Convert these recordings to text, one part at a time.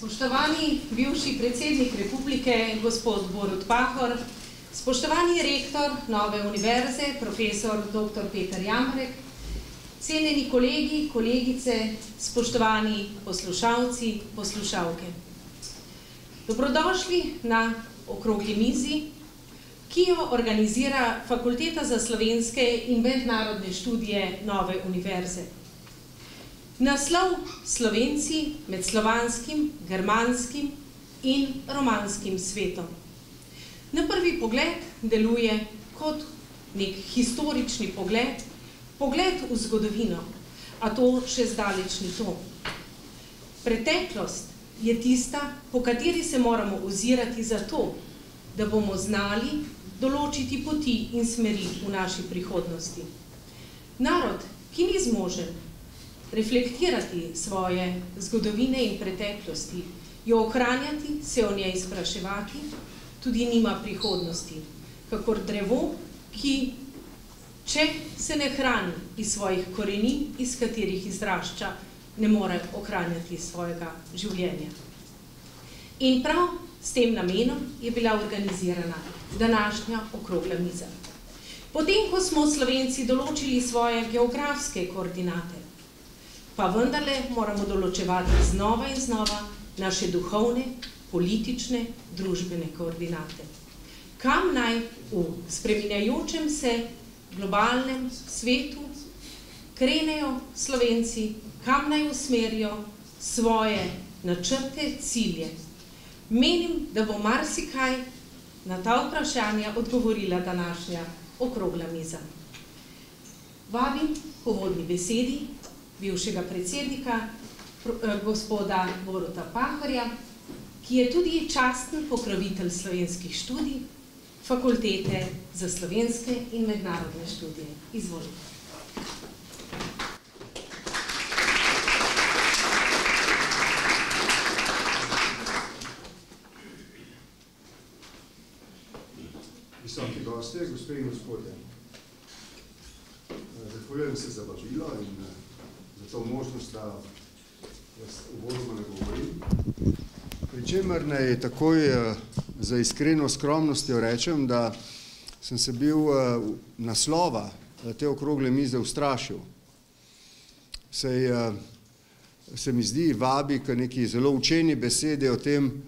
Spoštovani bivši predsednik republike, gospod Borut Pahor, spoštovani rektor Nove univerze, profesor dr. Peter Jambrek, cenjeni kolegi, kolegice, spoštovani poslušalci, poslušalke. Dobrodošli na okrogli mizi, ki jo organizira Fakulteta za slovenske in mednarodne študije Nove univerze. Naslov Slovenci med slovanskim, germanskim in romanskim svetom. Na prvi pogled deluje kot nek historični pogled, pogled v zgodovino, a to še zdaleč ni to. Preteklost je tista, po kateri se moramo ozirati za to, da bomo znali določiti poti in smeri v naši prihodnosti. Narod, ki ni zmožen reflektirati svoje zgodovine in preteklosti, jo ohranjati, se o njej spraševati, tudi nima prihodnosti, kakor drevo, ki, če se ne hrani iz svojih korenin, iz katerih izrašča, ne more ohranjati svojega življenja. In prav s tem namenom je bila organizirana današnja okrogla miza. Potem, ko smo Slovenci določili svoje geografske koordinate, pa vendarle moramo določevati znova in znova naše duhovne, politične, družbene koordinate. Kam naj v spreminjajočem se globalnem svetu krenejo Slovenci, kam naj usmerijo svoje načrte, cilje. Menim, da bo marsikaj na ta vprašanja odgovorila današnja okrogla miza. Vabim k uvodni besedi bivšega predsednika, gospoda Boruta Pahorja, ki je tudi časten pokrovitelj slovenskih študij Fakultete za slovenske in mednarodne študije. Izvolite. Visoki gostje, gospe in gospodje. Zahvaljujem se za vabilo in za to možnost, da vas uvodoma nagovorim. Pričemer naj takoj za iskreno skromnostjo rečem, da sem se bil naslova te okrogle mize ustrašil. Se mi zdi vabi k neki zelo učeni besedi o tem,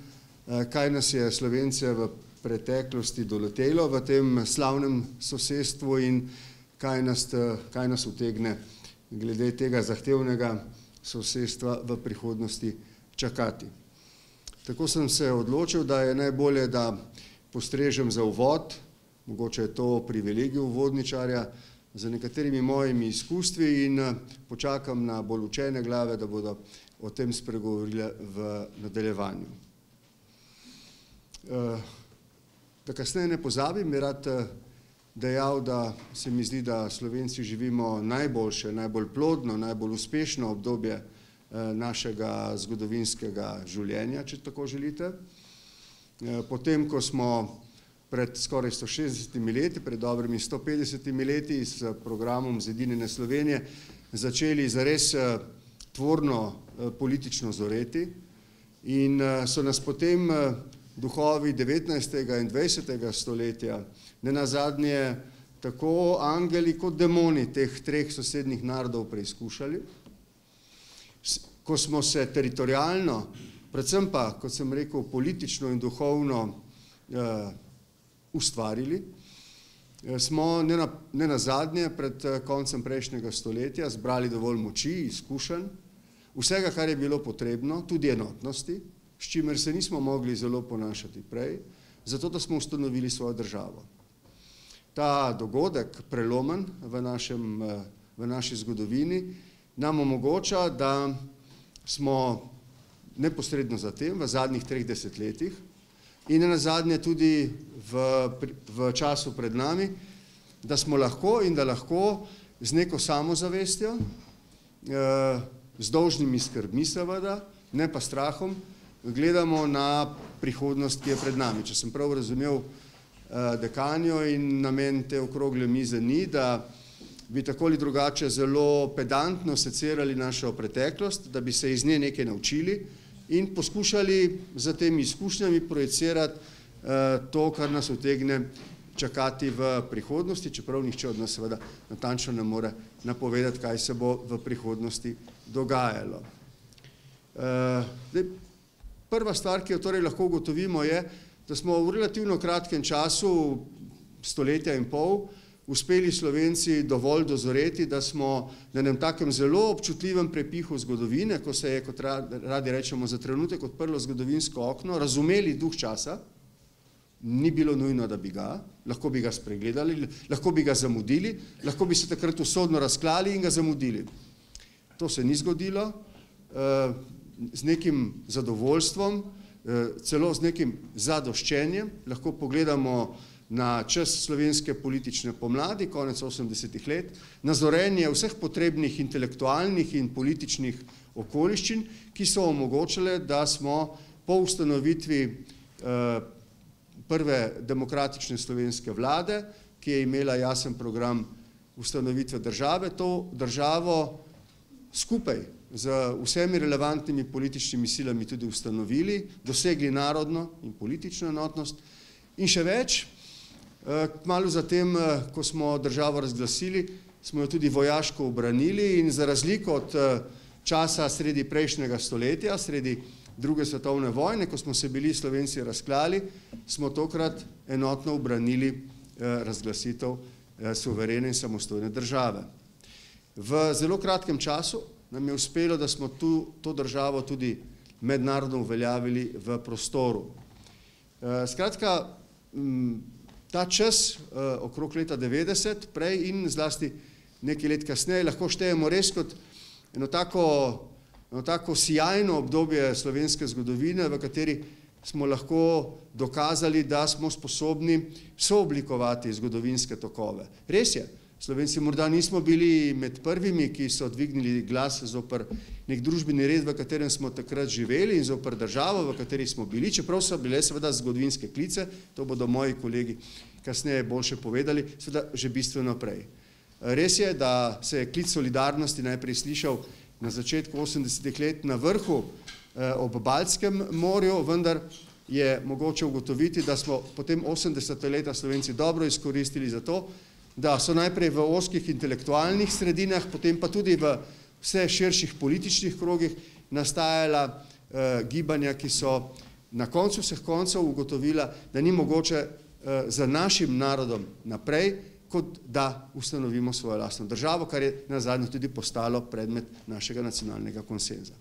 kaj nas je Slovence v preteklosti doletelo v tem slavnem sosedstvu in kaj nas utegne glede tega zahtevnega sosedstva v prihodnosti čakati. Tako sem se odločil, da je najbolje, da postrežem za uvod, mogoče je to privilegij uvodničarja, z nekaterimi mojimi izkustvi in počakam na bolj učene glave, da bodo o tem spregovorile v nadaljevanju. Da kasneje ne pozabim, bi rad dejal, da se mi zdi, da Slovenci živimo najboljše, najbolj plodno, najbolj uspešno obdobje našega zgodovinskega življenja, če tako želite. Potem, ko smo pred skoraj 160 leti, pred dobrimi 150 leti s programom Zedinjene Slovenije začeli zares tvorno politično zoreti in so nas potem duhovi 19. in 20. stoletja, nenazadnje tako angeli kot demoni teh treh sosednjih narodov preizkušali. Ko smo se teritorialno, predvsem pa, kot sem rekel, politično in duhovno ustvarili, smo nenazadnje pred koncem prejšnjega stoletja zbrali dovolj moči, izkušenj, vsega, kar je bilo potrebno, tudi enotnosti, s čimer se nismo mogli zelo ponašati prej, zato da smo ustanovili svojo državo. Ta dogodek, prelomen v naši zgodovini, nam omogoča, da smo neposredno zatem, v zadnjih 3 desetletjih in nenazadnje tudi v času pred nami, da smo lahko in da lahko z neko samozavestjo, z dolžnimi skrbmi seveda, ne pa strahom, gledamo na prihodnost, ki je pred nami. Če sem prav razumel dekanjo in namen te okrogle mize ni, da bi tako ali drugače zelo pedantno secirali našo preteklost, da bi se iz nje nekaj naučili in poskušali za temi izkušnjami projicirati to, kar nas utegne čakati v prihodnosti, čeprav nihče od nas seveda natančno ne more napovedati, kaj se bo v prihodnosti dogajalo. Prva stvar, ki jo torej lahko ugotovimo, je, da smo v relativno kratkem času, stoletja in pol, uspeli Slovenci dovolj dozoreti, da smo na enem takem zelo občutljivem prepihu zgodovine, ko se je, kot radi rečemo, za trenutek odprlo zgodovinsko okno, razumeli duh časa. Ni bilo nujno, da bi ga, lahko bi ga spregledali, lahko bi ga zamudili, lahko bi se takrat usodno razklali in ga zamudili. To se ni zgodilo, z nekim zadovoljstvom, celo z nekim zadoščenjem, lahko pogledamo na čas slovenske politične pomladi, konec 80-ih let, na zorenje vseh potrebnih intelektualnih in političnih okoliščin, ki so omogočile, da smo po ustanovitvi prve demokratične slovenske vlade, ki je imela jasen program ustanovitve države, to državo skupaj z vsemi relevantnimi političnimi silami tudi ustanovili, dosegli narodno in politično enotnost in še več. Kmalu zatem, ko smo državo razglasili, smo jo tudi vojaško ubranili in za razliko od časa sredi prejšnjega stoletja, sredi druge svetovne vojne, ko smo se bili Slovenci razklali, smo tokrat enotno ubranili razglasitev suverene in samostojne države. V zelo kratkem času nam je uspelo, da smo to državo tudi mednarodno uveljavili v prostoru. Skratka, ta čas okrog leta 90, prej in zlasti nekaj let kasneje, lahko štejemo res kot eno tako sijajno obdobje slovenske zgodovine, v kateri smo lahko dokazali, da smo sposobni sooblikovati zgodovinske tokove. Res je, Slovenci morda nismo bili med prvimi, ki so dvignili glas zoper nek družbeni red, v katerem smo takrat živeli in zoper državo, v kateri smo bili, čeprav so bile seveda zgodovinske klice, to bodo moji kolegi kasneje boljše povedali, seveda že bistveno prej. Res je, da se je klic solidarnosti najprej slišal na začetku 80-ih let na vrhu ob Baltskem morju, vendar je mogoče ugotoviti, da smo potem 80. leta Slovenci dobro izkoristili za to, da so najprej v ozkih intelektualnih sredinah, potem pa tudi v vse širših političnih krogih nastajala gibanja, ki so na koncu vseh koncev ugotovila, da ni mogoče za našim narodom naprej, kot da ustanovimo svojo lastno državo, kar je nazadnje tudi postalo predmet našega nacionalnega konsenza.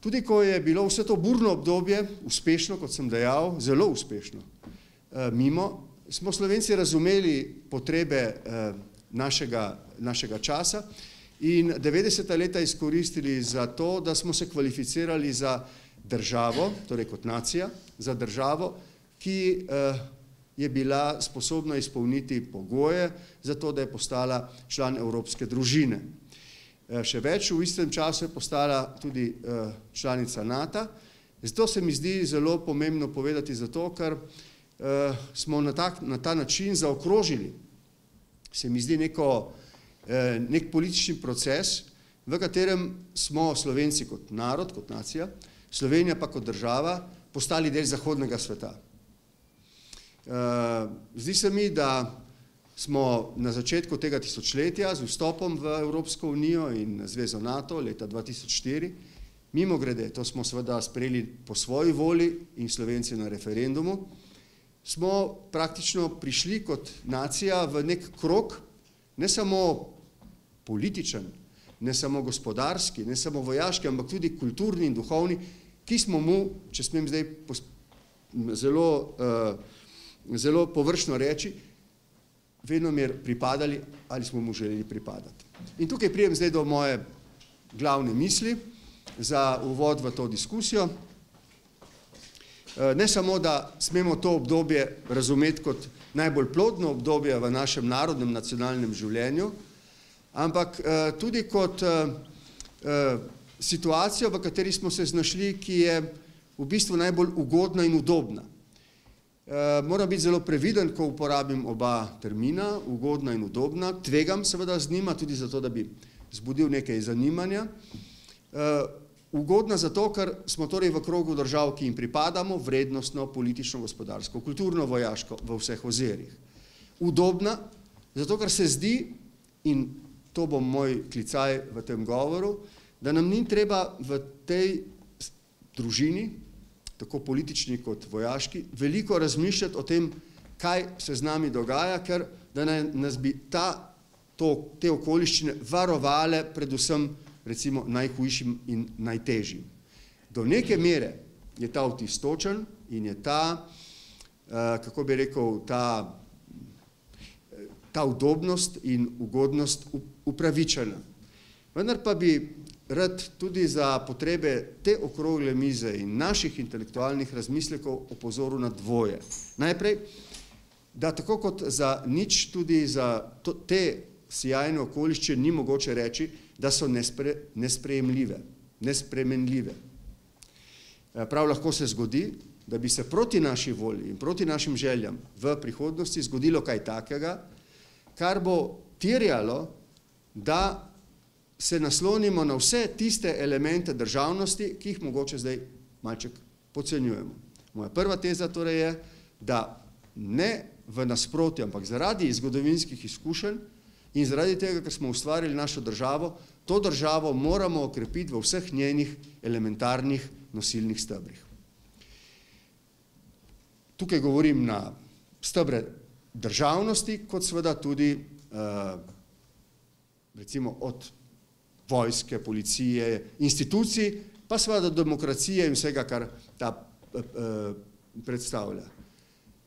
Tudi ko je bilo vse to burno obdobje uspešno, kot sem dejal, zelo uspešno, mimo, smo Slovenci razumeli potrebe našega časa in 90. leta izkoristili za to, da smo se kvalificirali za državo, torej kot nacija, za državo, ki je bila sposobna izpolniti pogoje za to, da je postala član evropske družine. Še več, v istem času je postala tudi članica NATO. Zato se mi zdi zelo pomembno povedati zato, ker smo na ta način zaokrožili, se mi zdi nek politični proces, v katerem smo Slovenci kot narod, kot nacija, Slovenija pa kot država postali del zahodnega sveta. Zdi se mi, da smo na začetku tega tisočletja z vstopom v Evropsko unijo in Zvezo NATO leta 2004, mimogrede, to smo seveda sprejeli po svoji volji in Slovenci na referendumu, smo praktično prišli kot nacija v nek krog, ne samo političen, ne samo gospodarski, ne samo vojaški, ampak tudi kulturni in duhovni, ki smo mu, če smem zdaj zelo površno reči, venomer pripadali ali smo mu želeli pripadati. In tukaj prijem zdaj do moje glavne misli za uvod v to diskusijo. Ne samo, da smemo to obdobje razumeti kot najbolj plodno obdobje v našem narodnem nacionalnem življenju, ampak tudi kot situacijo, v kateri smo se znašli, ki je v bistvu najbolj ugodna in udobna. Moram biti zelo previden, ko uporabim oba termina, ugodna in udobna. Tvegam seveda z njima, tudi zato, da bi zbudil nekaj zanimanja. Ugodna zato, ker smo torej v krogu držav, ki jim pripadamo, vrednostno, politično, gospodarsko, kulturno, vojaško, v vseh ozirih. Udobna, zato ker se zdi, in to bo moj klicaj v tem govoru, da nam ni treba v tej družini, tako politični kot vojaški, veliko razmišljati o tem, kaj se z nami dogaja, ker da nas bi te okoliščine varovale predvsem recimo najhujšim in najtežjim. Do neke mere je ta vtis točen in je ta, kako bi rekel, ta udobnost in ugodnost upravičena. Vendar pa bi rad tudi za potrebe te okrogle mize in naših intelektualnih razmislekov opozoril na dvoje. Najprej, da tako kot za nič tudi za te sijajne okoliščine ni mogoče reči, da so nespremenljive. Prav lahko se zgodi, da bi se proti naši volji in proti našim željam v prihodnosti zgodilo kaj takega, kar bo terjalo, da se naslonimo na vse tiste elemente državnosti, ki jih mogoče zdaj malček podcenjujemo. Moja prva teza torej je, da ne v nasprotju, ampak zaradi zgodovinskih izkušenj in zaradi tega, ker smo ustvarili našo državo, to državo moramo okrepiti v vseh njenih elementarnih nosilnih stebrih. Tukaj govorim na stebre državnosti, kot seveda tudi recimo od vojske, policije, institucij, pa seveda demokracije in vsega, kar ta predstavlja.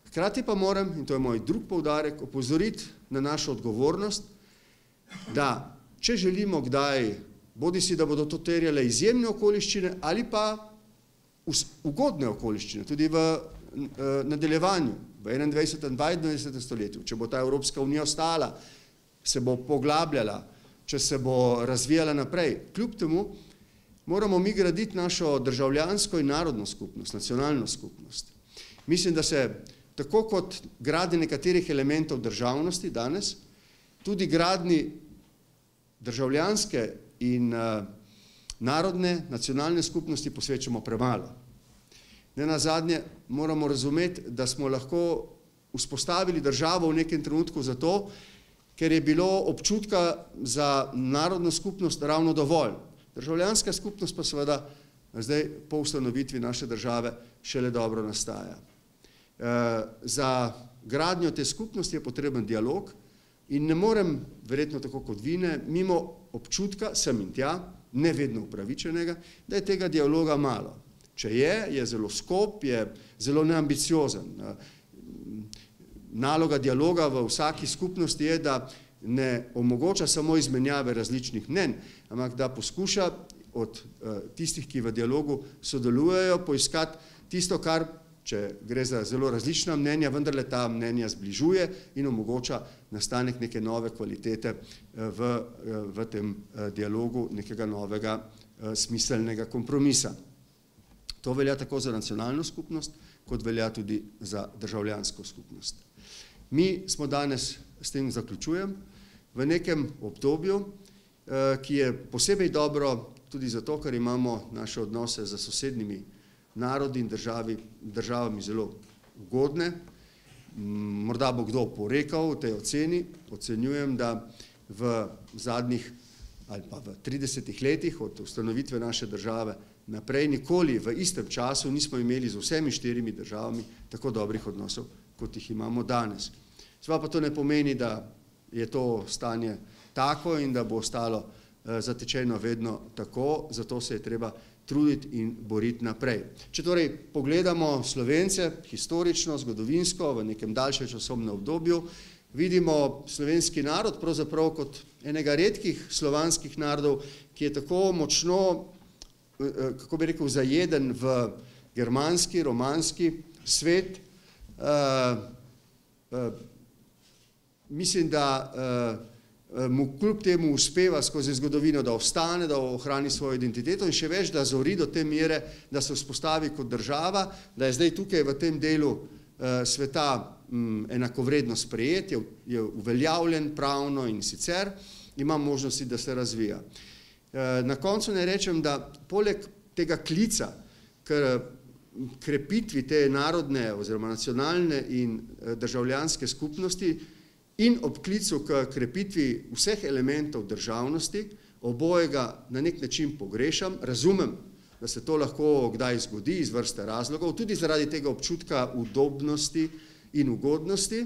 Hkrati pa moram, in to je moj drug poudarek, opozoriti na našo odgovornost, da če želimo kdaj, bodisi da bodo to terjale izjemne okoliščine ali pa ugodne okoliščine, tudi v nadaljevanju, v 21. in 22. stoletju, če bo ta Evropska unija ostala, se bo poglabljala, če se bo razvijala naprej. Kljub temu moramo mi graditi našo državljansko in narodno skupnost, nacionalno skupnost. Mislim, da se tako kot gradi nekaterih elementov državnosti danes, tudi gradni državljanske in narodne, nacionalne skupnosti posvečamo premalo. Nenazadnje moramo razumeti, da smo lahko vzpostavili državo v nekem trenutku zato, ker je bilo občutka za narodno skupnost ravno dovolj. Državljanska skupnost pa seveda zdaj po ustanovitvi naše države šele dobro nastaja. Za gradnjo te skupnosti je potreben dialog in ne morem, verjetno tako kot vi ne, mimo občutka, sem in tja, ne vedno upravičenega, da je tega dialoga malo. Če je zelo skop, je zelo neambiciozen. Naloga dialoga v vsaki skupnosti je, da ne omogoča samo izmenjave različnih mnenj, ampak da poskuša od tistih, ki v dialogu sodelujejo, poiskati tisto, kar, če gre za zelo različna mnenja, vendarle ta mnenja zbližuje in omogoča nastanek neke nove kvalitete v tem dialogu, nekega novega smiselnega kompromisa. To velja tako za nacionalno skupnost, kot velja tudi za državljansko skupnost. Mi smo danes, s tem zaključujem, v nekem obdobju, ki je posebej dobro tudi zato, ker imamo naše odnose z sosednjimi narodi in državami zelo ugodne. Morda bo kdo oporekal v tej oceni. Ocenjujem, da v zadnjih ali pa v 30 letih od ustanovitve naše države naprej nikoli v istem času nismo imeli z vsemi 4 državami tako dobrih odnosov, kot jih imamo danes. Seveda pa to ne pomeni, da je to stanje tako in da bo ostalo zatečeno vedno tako, zato se je treba truditi in boriti naprej. Če torej pogledamo Slovence historično, zgodovinsko, v nekem daljšem časovnem obdobju, vidimo slovenski narod pravzaprav kot enega redkih slovanskih narodov, ki je tako močno, kako bi rekel, zajeden v germanski, romanski svet. Mislim, da mu kljub temu uspeva skozi zgodovino, da ostane, da ohrani svojo identiteto in še več, da zori do te mere, da se vzpostavi kot država, da je zdaj tukaj v tem delu sveta enakovredno sprejet, je uveljavljen pravno in sicer ima možnosti, da se razvija. Na koncu ne rečem, da poleg tega klica k krepitvi te narodne oziroma nacionalne in državljanske skupnosti in ob klicu k krepitvi vseh elementov državnosti, obojega na nek način pogrešam, razumem, da se to lahko kdaj zgodi iz vrste razlogov, tudi zaradi tega občutka udobnosti in ugodnosti.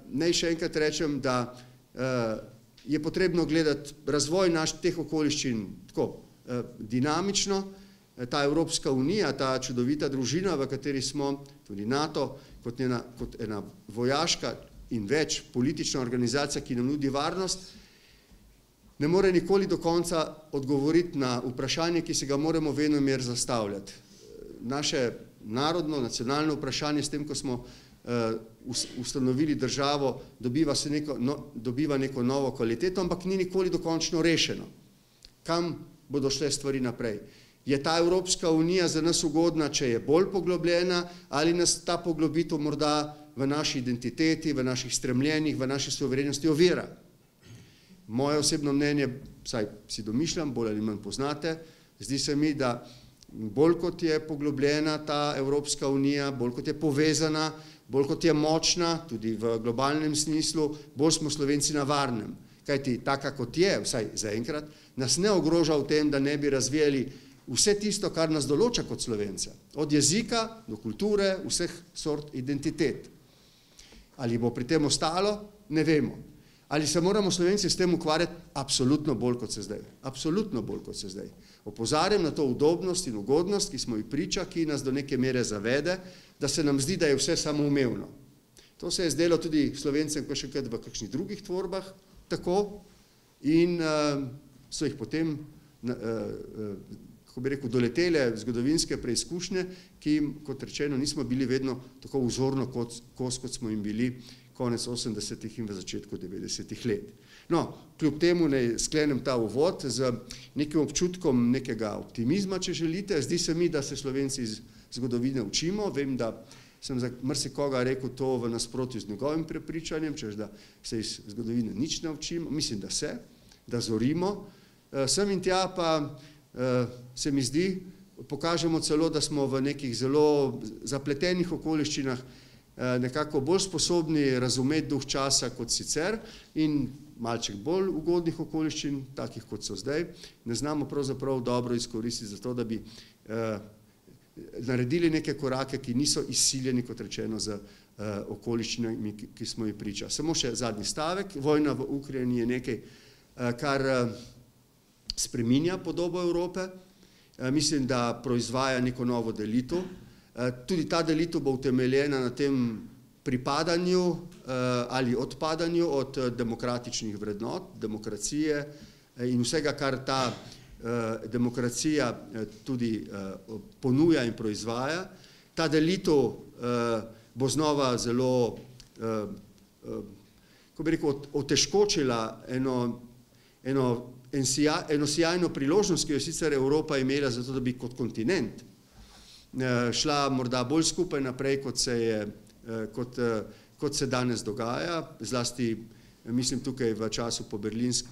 Naj še enkrat rečem, da je potrebno gledati razvoj teh okoliščin tako dinamično. Ta Evropska unija, ta čudovita družina, v kateri smo, tudi NATO, kot ena vojaška in več politična organizacija, ki nam nudi varnost, ne more nikoli do konca odgovoriti na vprašanje, ki se ga moramo venomer zastavljati. Naše narodno, nacionalno vprašanje s tem, ko smo ustanovili državo, dobiva neko novo kvaliteto, ampak ni nikoli dokončno rešeno. Kam bodo šle stvari naprej? Je ta Evropska unija za nas ugodna, če je bolj poglobljena, ali nas ta poglobitev morda v naši identiteti, v naših stremljenjih, v naši suverenosti ovira? Moje osebno mnenje, vsaj si domišljam, bolj ali manj poznate, zdi se mi, da bolj kot je poglobljena ta Evropska unija, bolj kot je povezana, bolj kot je močna, tudi v globalnem smislu, bolj smo Slovenci na varnem. Kajti taka kot je, vsaj zaenkrat, nas ne ogroža v tem, da ne bi razvijali vse tisto, kar nas določa kot Slovence. Od jezika do kulture, vseh sort identitet. Ali bo pri tem ostalo? Ne vemo. Ali se moramo Slovenci s tem ukvarjati? Absolutno bolj kot se zdaj. Absolutno bolj kot se zdaj. Opozarjam na to udobnost in ugodnost, ki smo ji priča, ki nas do neke mere zavede, da se nam zdi, da je vse samoumevno. To se je zdelo tudi Slovencem še enkrat v kakšnih drugih tvorbah tako in so jih potem kako bi rekel, doletele zgodovinske preizkušnje, ki jim, kot rečeno, nismo bili vedno tako vzorno kos, kot smo jim bili konec 80-ih in v začetku 90-ih let. No, kljub temu naj sklenem ta uvod z nekim občutkom nekega optimizma, če želite. Zdi se mi, da se Slovenci iz zgodovine učimo. Vem, da sem za marsikoga rekel to v nasprotju z njegovim prepričanjem, češ da se iz zgodovine nič ne učimo. Mislim, da se, da zorimo. Sem in tja pa se mi zdi, pokažemo celo, da smo v nekih zelo zapletenih okoliščinah nekako bolj sposobni razumeti duh časa kot sicer in malček bolj ugodnih okoliščin, takih kot so zdaj, ne znamo pravzaprav dobro izkoristiti za to, da bi naredili neke korake, ki niso izsiljeni, kot rečeno, z okoliščinami, ki smo jih priča. Samo še zadnji stavek. Vojna v Ukrajini je nekaj, kar spreminja podobo Evrope. Mislim, da proizvaja neko novo delitev. Tudi ta delitev bo utemeljena na tem pripadanju ali odpadanju od demokratičnih vrednot, demokracije in vsega, kar ta demokracija tudi ponuja in proizvaja. Ta delitev bo znova zelo, kako bi rekel, otežkočila eno sijajno priložnost, ki jo sicer Evropa imela za to, da bi kot kontinent šla morda bolj skupaj naprej, kot se danes dogaja. Zlasti, mislim, tukaj v času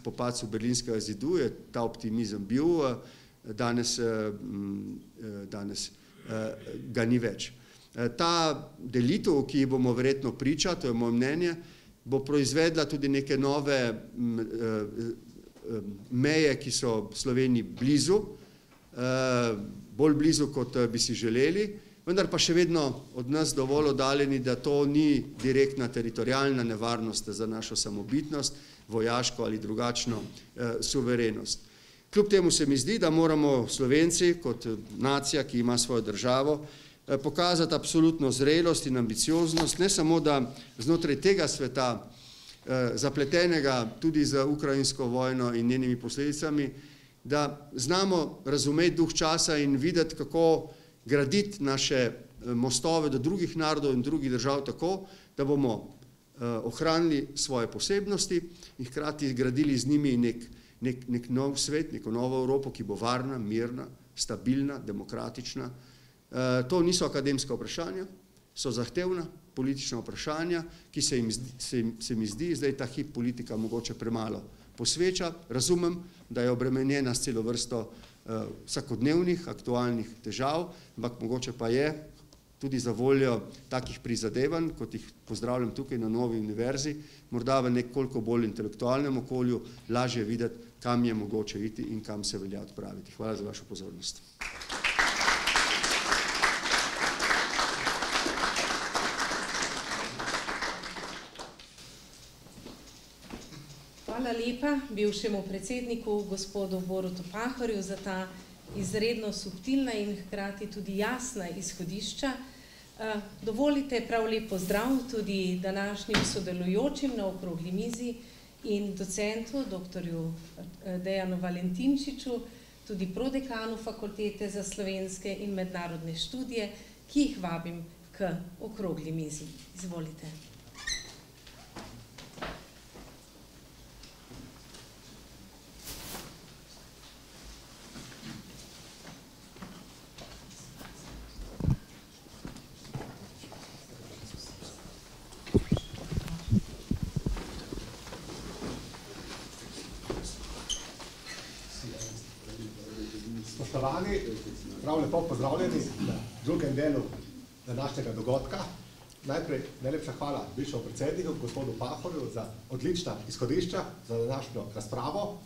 po padcu Berlinskega zidu je ta optimizem bil, danes ga ni več. Ta delitev, ki bomo verjetno priča, to je moje mnenje, bo proizvedla tudi neke nove meje, ki so Sloveniji blizu, bolj blizu, kot bi si želeli, vendar pa še vedno od nas dovolj oddaljeni, da to ni direktna teritorialna nevarnost za našo samobitnost, vojaško ali drugačno suverenost. Kljub temu se mi zdi, da moramo Slovenci kot nacija, ki ima svojo državo, pokazati absolutno zrelost in ambicioznost, ne samo da znotraj tega sveta, zapletenega tudi za ukrajinsko vojno in njenimi posledicami, da znamo razumeti duh časa in videti, kako graditi naše mostove do drugih narodov in drugih držav tako, da bomo ohranili svoje posebnosti in hkrati gradili z njimi nek nov svet, neko novo Evropo, ki bo varna, mirna, stabilna, demokratična. To niso akademska vprašanja, so zahtevna politična vprašanja, ki se mi zdi, zdaj ta hip politika mogoče premalo posveča. Razumem, da je obremenjena s celo vrsto vsakodnevnih, aktualnih težav, ampak mogoče pa je tudi za voljo takih prizadevanj, kot jih pozdravljam tukaj na Novi univerzi, morda v nekoliko bolj intelektualnem okolju lažje videti, kam je mogoče iti in kam se velja odpraviti. Hvala za vašo pozornost. Hvala lepa bivšemu predsedniku, gospodu Borutu Pahorju, za ta izredno subtilna in hkrati tudi jasna izhodišča. Dovolite prav lep pozdrav tudi današnjim sodelujočim na okrogli mizi in docentu, doktorju Dejanu Valentinčiču, tudi prodekanu Fakultete za slovenske in mednarodne študije, ki jih vabim k okrogli mizi. Izvolite. Spoštovani, prav lepo pozdravljeni na drugem delu današnjega dogodka. Najprej najlepša hvala bivšemu predsedniku, gospodu Pahorju, za odlična izhodišča za današnjo razpravo.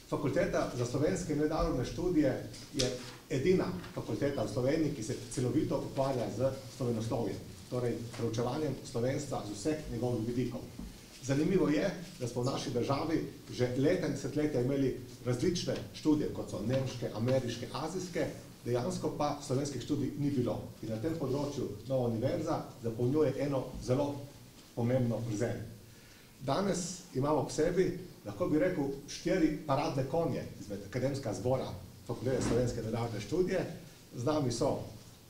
Fakulteta za slovenske in mednarodne študije je edina fakulteta v Sloveniji, ki se celovito ukvarja z slovenoslovjem, torej preučevanjem slovenstva z vseh njegovih vidikov. Zanimivo je, da smo v naši državi že leta in desetletja imeli različne študije, kot so nemške, ameriške, azijske, dejansko pa slovenskih študij ni bilo. In na tem področju Nova univerza zapolnjuje eno zelo pomembno vrzel. Danes imamo k sebi, lahko bi rekel, 4 paradne konje izmed akademskega zbora Fakultete slovenske mednarodne študije. Z nami so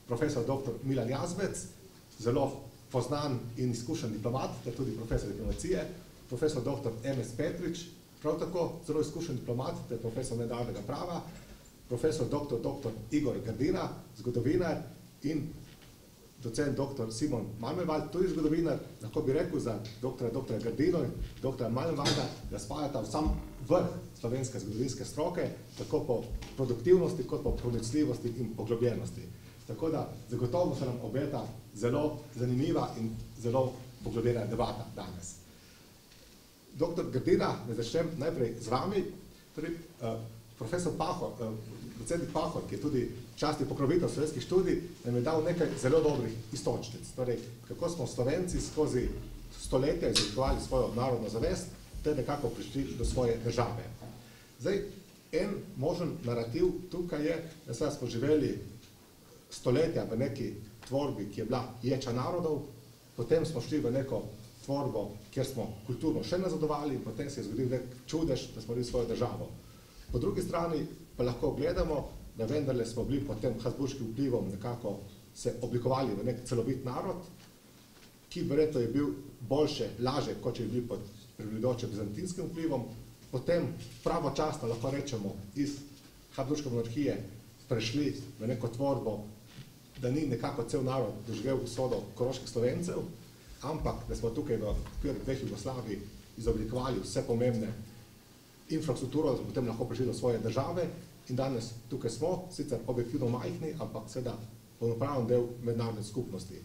profesor dr. Milan Jazbec, zelo poznan in izkušen diplomat, ter tudi profesor diplomacije, profesor dr. M.S. Petrič, prav tako zelo izkušen diplomat, ter profesor mednarodnega prava, profesor dr. Igor Grdina, zgodovinar, in docent dr. Simon Malmenwald, tudi zgodovinar. Lahko bi rekel za dr. Grdino in dr. Malmenwalda, da spadata v sam vrh slovenske zgodovinske stroke, tako po produktivnosti, kot po pronicljivosti in poglobljenosti. Tako da zagotovo se nam obeta zelo zanimiva in zelo poglobljena debata danes. Dr. Grdina, ne začnem najprej z vami. Profesor Pahor, predsednik Pahor, ki je tudi častni pokrovitelj slovenskih študij, nam je dal nekaj zelo dobrih iztočnic. Torej, kako smo Slovenci skozi stoletja izoblikovali svojo narodno zavest, ter nekako prišli do svoje države. Zdaj, en možen narativ tukaj je, da smo živeli stoletja v neki tvorbi, ki je bila ječa narodov, potem smo šli v neko tvorbo, kjer smo kulturno še nazadovali, in potem se je zgodil nek čudež, da smo bili svojo državo. Po drugi strani pa lahko gledamo, da vendarle smo bili pod tem habsburškim vplivom nekako se oblikovali v nek celovit narod, ki verjetno je bil boljše, laže, kot če je bil pod prevladujočim bizantinskim vplivom. Potem pravočasno lahko rečemo iz habsburške monarhije prešli v neko tvorbo, da ni nekako cel narod doživel usodo koroških Slovencev, ampak da smo tukaj v okviru dveh Jugoslavij izoblikovali vse pomembne infrastrukturo, da smo potem lahko prišli do svoje države, in danes tukaj smo, sicer objektivno majhni, ampak seveda polnopraven del mednarodne skupnosti.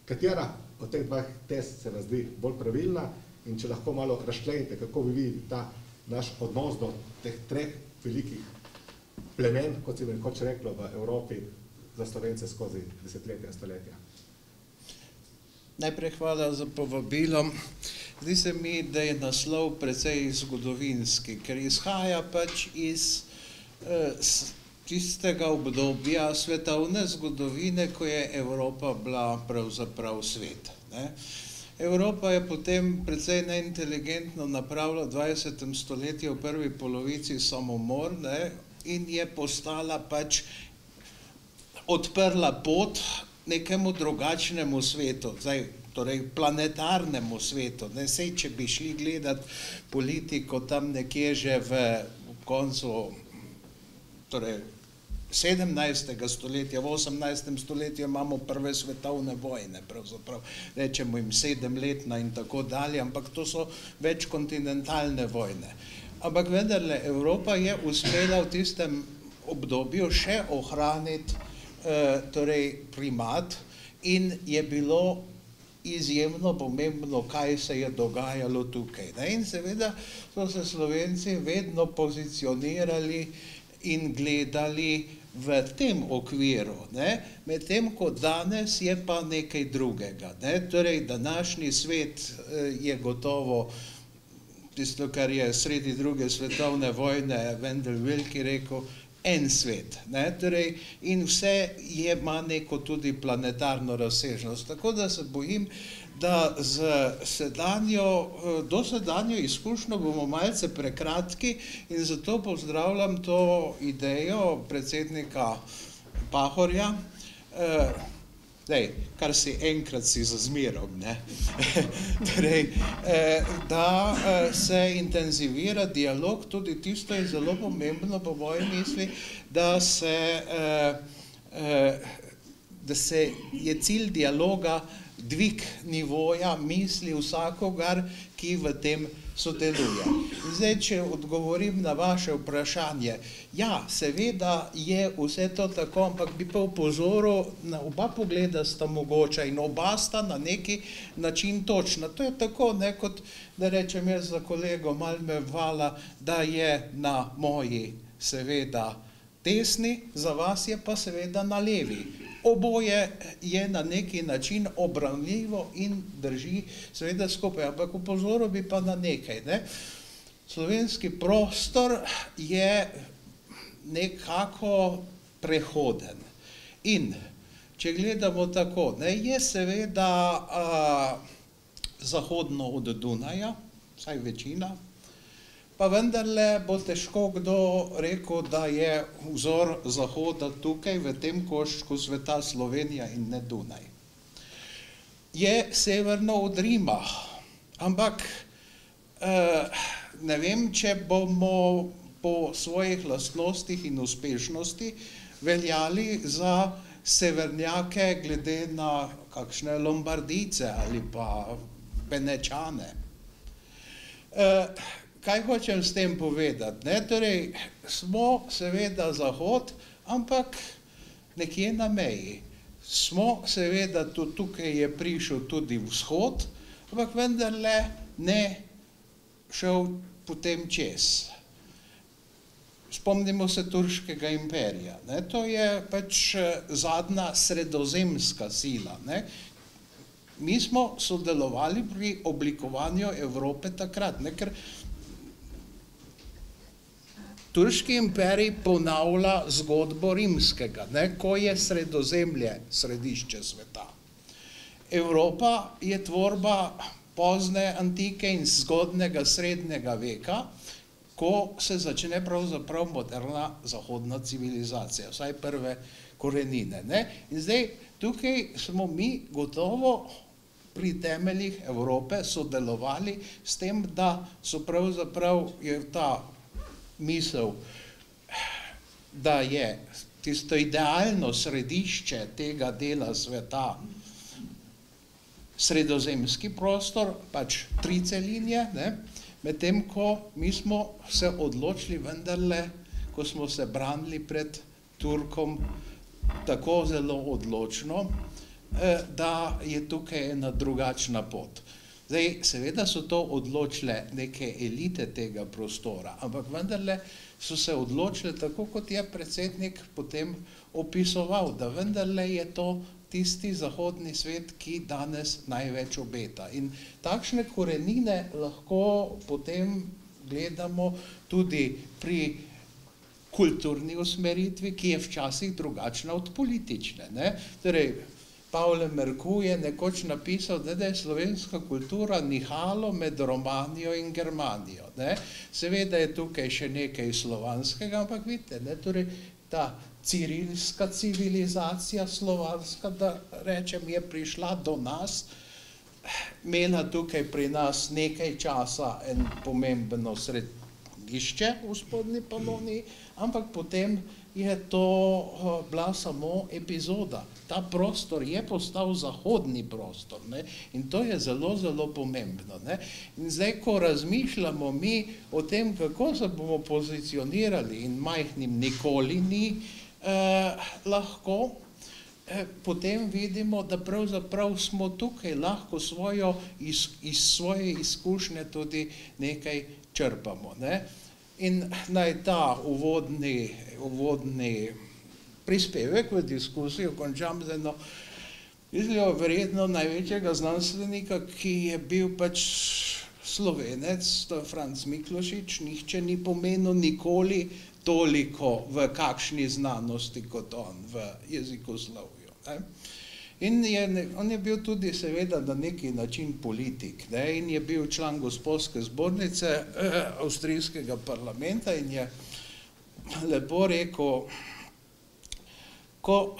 Katera od teh dveh tez se vas zdi bolj pravilna, in če lahko malo razčlenite, kako bi videli ta naš odnos do teh treh velikih plemen, kot se bi nekoč reklo v Evropi, za Slovence skozi desetletja in stoletja. Najprej hvala za povabilo. Zdi se mi, da je naslov precej zgodovinski, ker izhaja pač iz tistega obdobja svetovne zgodovine, ko je Evropa bila pravzaprav svet. Evropa je potem precej neinteligentno napravila v 20. stoletju v prvi polovici samomor, in je postala pač odprla pot nekemu drugačnemu svetu, torej planetarnemu svetu. Sej, če bi šli gledati politiko tam nekje že v koncu 17. stoletja, v 18. stoletju imamo prve svetovne vojne, pravzaprav rečemo jim 7-letna in tako dalje, ampak to so večkontinentalne vojne. Ampak vendarle, Evropa je uspela v tistem obdobju še ohraniti torej primat in je bilo izjemno pomembno, kaj se je dogajalo tukaj. Ne? In seveda so se Slovenci vedno pozicionirali in gledali v tem okviru, medtem ko danes je pa nekaj drugega. Ne? Torej, današnji svet je gotovo tisto, kar je sredi druge svetovne vojne Wendell Willkie rekel, en svet. Ne? Torej, in vse ima neko tudi planetarno razsežnost. Tako da se bojim, da z dosedanjo izkušnjo bomo malce prekratki in zato pozdravljam to idejo predsednika Pahorja, kar si enkrat si za zmerom, torej, da se intenzivira dialog, tudi tisto je zelo pomembno po moji misli, da je cilj dialoga dvig nivoja misli vsakogar, ki v tem sodeluje. Zdaj, če odgovorim na vaše vprašanje, ja, seveda je vse to tako, ampak bi pa opozoril, na oba pogleda sta mogoča in oba sta na neki način točna. To je tako, kot da rečem jaz za kolego Malmeva, da je na moji seveda desni, za vas je pa seveda na levi. Oboje je na neki način obranljivo in drži seveda skupaj, ampak opozoril bi pa na nekaj. Slovenski prostor je nekako prehoden. In če gledamo tako, je seveda zahodno od Dunaja, vsaj večina, pa vendarle bo težko kdo rekel, da je vzor zahoda tukaj v tem koščku sveta Slovenija in ne Dunaj. Je severno od Rima, ampak ne vem, če bomo po svojih lastnostih in uspešnosti veljali za severnjake glede na kakšne Lombardijce ali pa Benečane. Kaj hočem s tem povedati? Torej, smo seveda Zahod, ampak nekje na meji. Smo seveda, tudi tukaj je prišel tudi Vzhod, ampak vendarle ne šel potem čez. Spomnimo se Turškega imperija. To je pač zadnja sredozemska sila. Mi smo sodelovali pri oblikovanju Evrope takrat, ker Turški imperij ponavlja zgodbo rimskega, ko je Sredozemlje središče sveta. Evropa je tvorba pozne antike in zgodnega srednjega veka, ko se začne pravzaprav moderna zahodna civilizacija, vsaj prve korenine. In zdaj, tukaj smo mi gotovo pri temeljih Evrope sodelovali s tem, da so pravzaprav je ta misel, da je tisto idealno središče tega dela sveta sredozemski prostor, pač tri celinje, medtem ko mi smo se odločili vendarle, ko smo se branili pred Turkom tako zelo odločno, da je tukaj ena drugačna pot. Zdaj, seveda so to odločile neke elite tega prostora, ampak vendarle so se odločile tako, kot je predsednik potem opisoval, da vendarle je to tisti zahodni svet, ki danes največ obeta. In takšne korenine lahko potem gledamo tudi pri kulturni usmeritvi, ki je včasih drugačna od politične. Torej, Pavle Merku je nekoč napisal, da je slovenska kultura nihalo med Romanijo in Germanijo. Seveda je tukaj še nekaj slovanskega, ampak vidite, torej ta cirilska civilizacija slovanska, da rečem, je prišla do nas, imela tukaj pri nas nekaj časa en pomembno središče v spodnji Panoniji, ampak potem je to bila samo epizoda. Ta prostor je postal zahodni prostor, ne? In to je zelo, zelo pomembno. Ne? In zdaj, ko razmišljamo mi o tem, kako se bomo pozicionirali, in majhnim nikoli ni lahko, potem vidimo, da pravzaprav smo tukaj lahko iz svoje izkušnje tudi nekaj črpamo. Ne? In naj ta uvodni prispevek v diskusijo končam z eno verjetno največjega znanstvenika, ki je bil pač Slovenec, to je Franc Miklošič, nihče ni pomenil nikoli toliko v kakšni znanosti kot on v jezikoslovju. In on je bil tudi seveda na neki način politik, ne? In je bil član Gospodske zbornice avstrijskega parlamenta in je lepo rekel, ko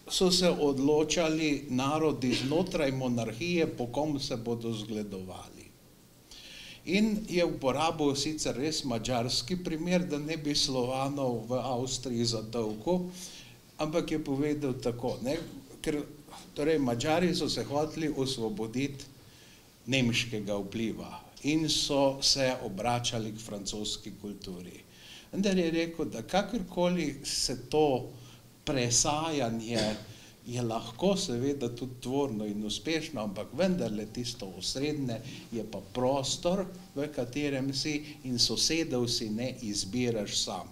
so se odločali narodi znotraj monarhije, po kom se bodo zgledovali. In je uporabil sicer res madžarski primer, da ne bi Slovanov v Avstriji zatolkel, ampak je povedal tako, ne? Ker torej Madžari so se hoteli osvoboditi nemškega vpliva in so se obračali k francoski kulturi. Vendar je rekel, da kakorkoli se to presajanje je lahko seveda tudi tvorno in uspešno, ampak vendarle tisto osrednje je pa prostor, v katerem si in sosedov si ne izbiraš sam.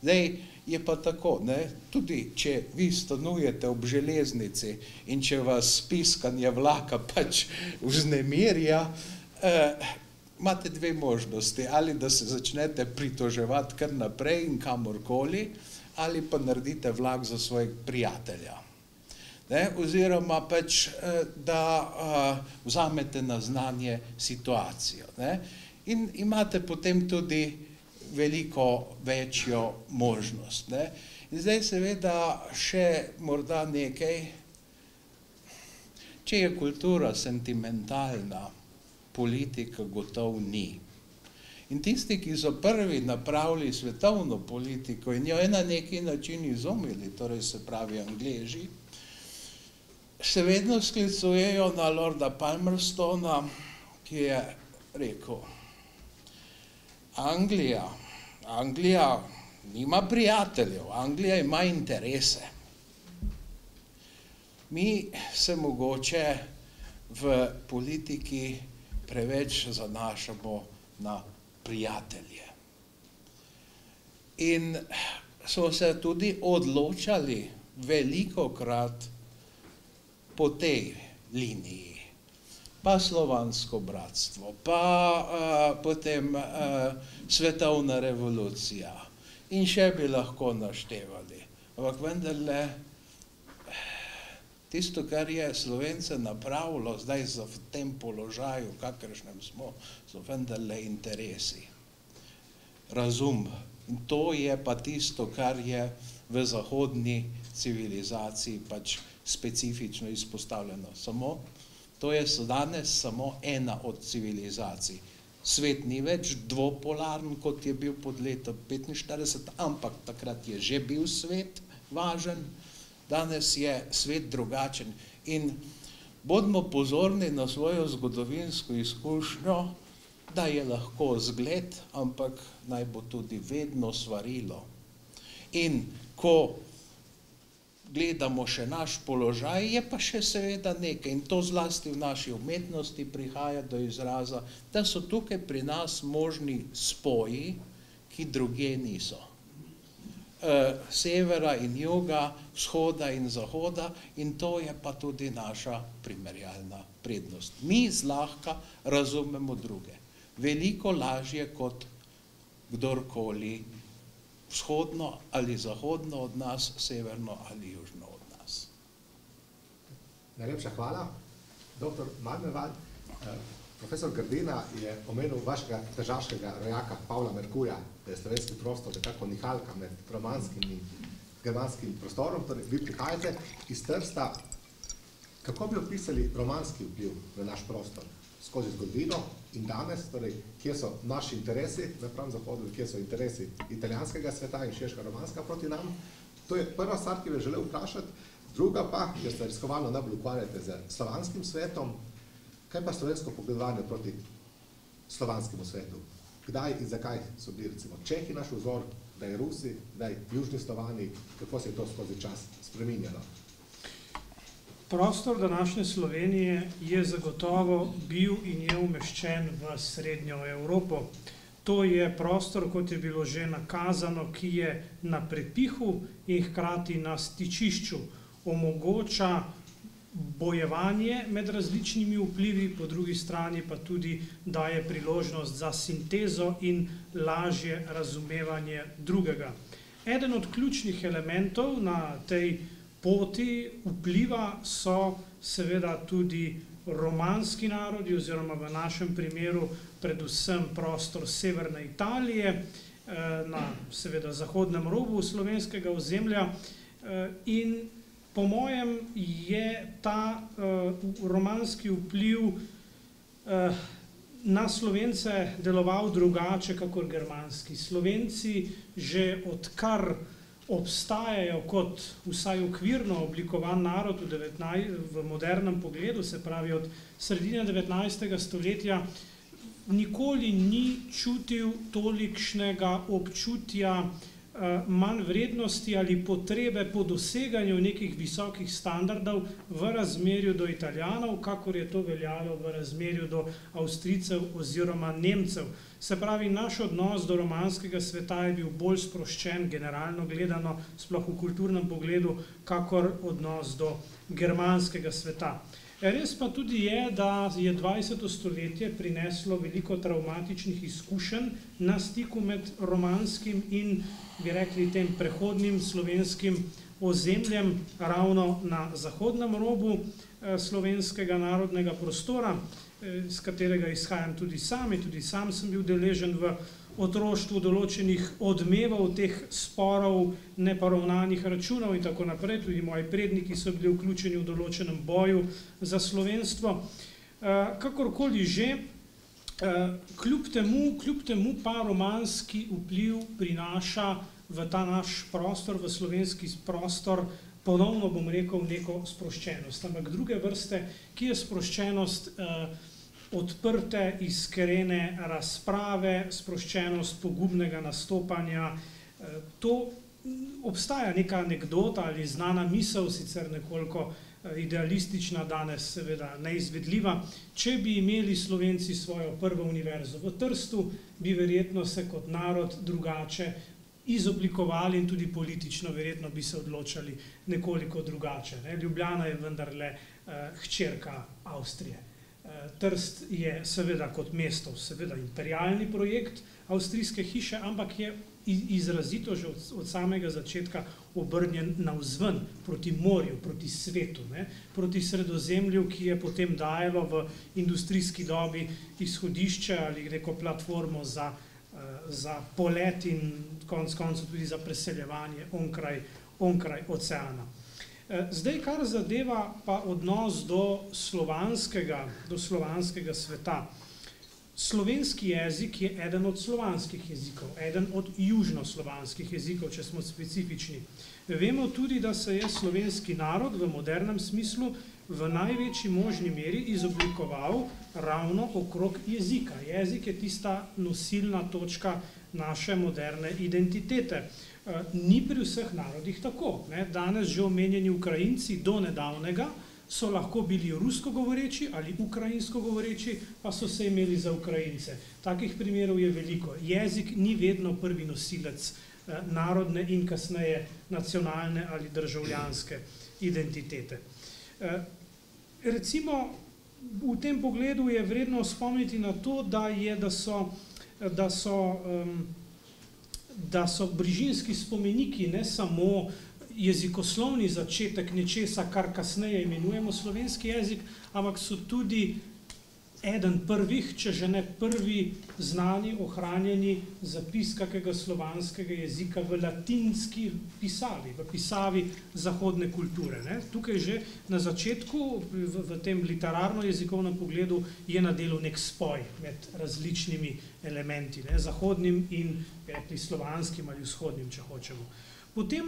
Zdaj je pa tako, ne? Tudi če vi stanujete ob železnici in če vas piskanje vlaka pač vznemirja, imate dve možnosti, ali da se začnete pritoževati kar naprej in kamorkoli, ali pa naredite vlak za svojega prijatelja. Ne? Oziroma pač, da vzamete na znanje situacijo. Ne? In imate potem tudi veliko večjo možnost. Ne? In zdaj seveda še morda nekaj, če je kultura sentimentalna, politika gotovo ni. In tisti, ki so prvi napravili svetovno politiko in jo na neki način izumili, torej se pravi Angleži, se vedno sklicujejo na Lorda Palmerstona, ki je rekel, Anglija nima prijateljev, Anglija ima interese. Mi se mogoče v politiki preveč zanašamo na prijatelje. In smo se tudi odločali velikokrat po tej liniji. Pa slovansko bratstvo, pa potem svetovna revolucija in še bi lahko naštevali. Ampak vendarle, tisto, kar je Slovence napravilo zdaj v tem položaju, kakršnem smo, so vendarle interesi. Razum. In to je pa tisto, kar je v zahodni civilizaciji pač specifično izpostavljeno. To je danes samo ena od civilizacij. Svet ni več dvopolaren, kot je bil pod letom 1945, ampak takrat je že bil svet važen, danes je svet drugačen. In bodimo pozorni na svojo zgodovinsko izkušnjo, da je lahko zgled, ampak naj bo tudi vedno svarilo. In ko gledamo še naš položaj, je pa še seveda nekaj, in to zlasti v naši umetnosti prihaja do izraza, da so tukaj pri nas možni spoji, ki drugje niso. Severa in juga, vzhoda in zahoda, in to je pa tudi naša primerjalna prednost. Mi zlahka razumemo druge. Veliko lažje kot kdorkoli vzhodno ali zahodno od nas, severno ali južno od nas. Najlepša hvala. Dr. Magnevald, profesor Grdina je omenil vašega tržaškega rojaka Pavla Merkurja, da je slovenski prostor nekako nihalka med romanskim in germanskim prostorom. Torej, vi prihajate iz Trsta, Kako bi opisali romanski vpliv na naš prostor skozi zgodovino in danes, torej, kje so naši interesi na pravem zahodu, kje so interesi italijanskega sveta in širška romanska proti nam? To je prva stvar, ki bi želel vprašati. Druga pa, ker se raziskovalno najbolj ukvarjate z slovanskim svetom, kaj pa slovensko pogledovanje proti slovanskemu svetu? Kdaj in zakaj so bili recimo Čehi naš vzor, kdaj Rusi, kdaj južni Slovani, kako se je to skozi čas spreminjalo? Prostor današnje Slovenije je zagotovo bil in je umeščen v srednjo Evropo. To je prostor, kot je bilo že nakazano, ki je na prepihu in hkrati na stičišču. Omogoča bojevanje med različnimi vplivi, po drugi strani pa tudi daje priložnost za sintezo in lažje razumevanje drugega. Eden od ključnih elementov na tej poti vpliva so seveda tudi romanski narodi, oziroma v našem primeru predvsem prostor severne Italije, na seveda zahodnem robu slovenskega ozemlja, in po mojem je ta romanski vpliv na Slovence deloval drugače kakor germanski. Slovenci že odkar obstajajo kot vsaj okvirno oblikovan narod v modernem pogledu, se pravi od sredine 19. stoletja, nikoli ni čutil tolikšnega občutja manj vrednosti ali potrebe po doseganju nekih visokih standardov v razmerju do Italijanov, kakor je to veljalo v razmerju do Avstrijcev oziroma Nemcev. Se pravi, naš odnos do romanskega sveta je bil bolj sproščen, generalno gledano, sploh v kulturnem pogledu, kakor odnos do germanskega sveta. Res pa tudi je, da je 20. stoletje prineslo veliko travmatičnih izkušenj na stiku med romanskim in, bi rekli, tem prehodnim slovenskim ozemljem ravno na zahodnem robu slovenskega narodnega prostora, z katerega izhajam tudi sam sem bil deležen v otroštvu določenih odmevov teh sporov, neporavnanih računov in tako naprej. Tudi moji predniki so bili vključeni v določenem boju za slovenstvo. Kakorkoli že, kljub temu pa romanski vpliv prinaša v ta naš prostor, v slovenski prostor, ponovno bom rekel neko sproščenost. Ampak druge vrste, ki je sproščenost odprte, iskrene razprave, sproščenost pogubnega nastopanja. To obstaja neka anekdota ali znana misel, sicer nekoliko idealistična, danes seveda neizvedljiva. Če bi imeli Slovenci svojo prvo univerzo v Trstu, bi verjetno se kot narod drugače izoblikovali in tudi politično verjetno bi se odločali nekoliko drugače. Ljubljana je vendarle hčerka Avstrije. Trst je seveda kot mesto, seveda imperialni projekt avstrijske hiše, ampak je izrazito že od samega začetka obrnjen navzven, proti morju, proti svetu, proti Sredozemlju, ki je potem dajalo v industrijski dobi izhodišče ali neko platformo za polet in konec koncev tudi za preseljevanje onkraj oceana. Zdaj, kar zadeva pa odnos do slovanskega sveta. Slovenski jezik je eden od slovanskih jezikov, eden od južnoslovanskih jezikov, če smo specifični. Vemo tudi, da se je slovenski narod v modernem smislu v največji možni meri izoblikoval ravno okrog jezika. Jezik je tista nosilna točka naše moderne identitete. Ni pri vseh narodih tako. Danes že omenjeni Ukrajinci do nedavnega so lahko bili rusko govoreči ali ukrajinsko govoreči, pa so se imeli za Ukrajince. Takih primerov je veliko. Jezik ni vedno prvi nosilec narodne in kasneje nacionalne ali državljanske identitete. Recimo, v tem pogledu je vredno spomniti na to, da so brižinski spomeniki ne samo jezikoslovni začetek nečesa, kar kasneje imenujemo slovenski jezik, ampak so tudi eden prvih, če že ne prvi znani, ohranjeni zapis kakega slovanskega jezika v latinski pisavi, v pisavi zahodne kulture. Ne. Tukaj že na začetku, v tem literarno-jezikovnem pogledu, je na delu nek spoj med različnimi elementi, ne, zahodnim in slovanskim ali vzhodnim, če hočemo. Potem,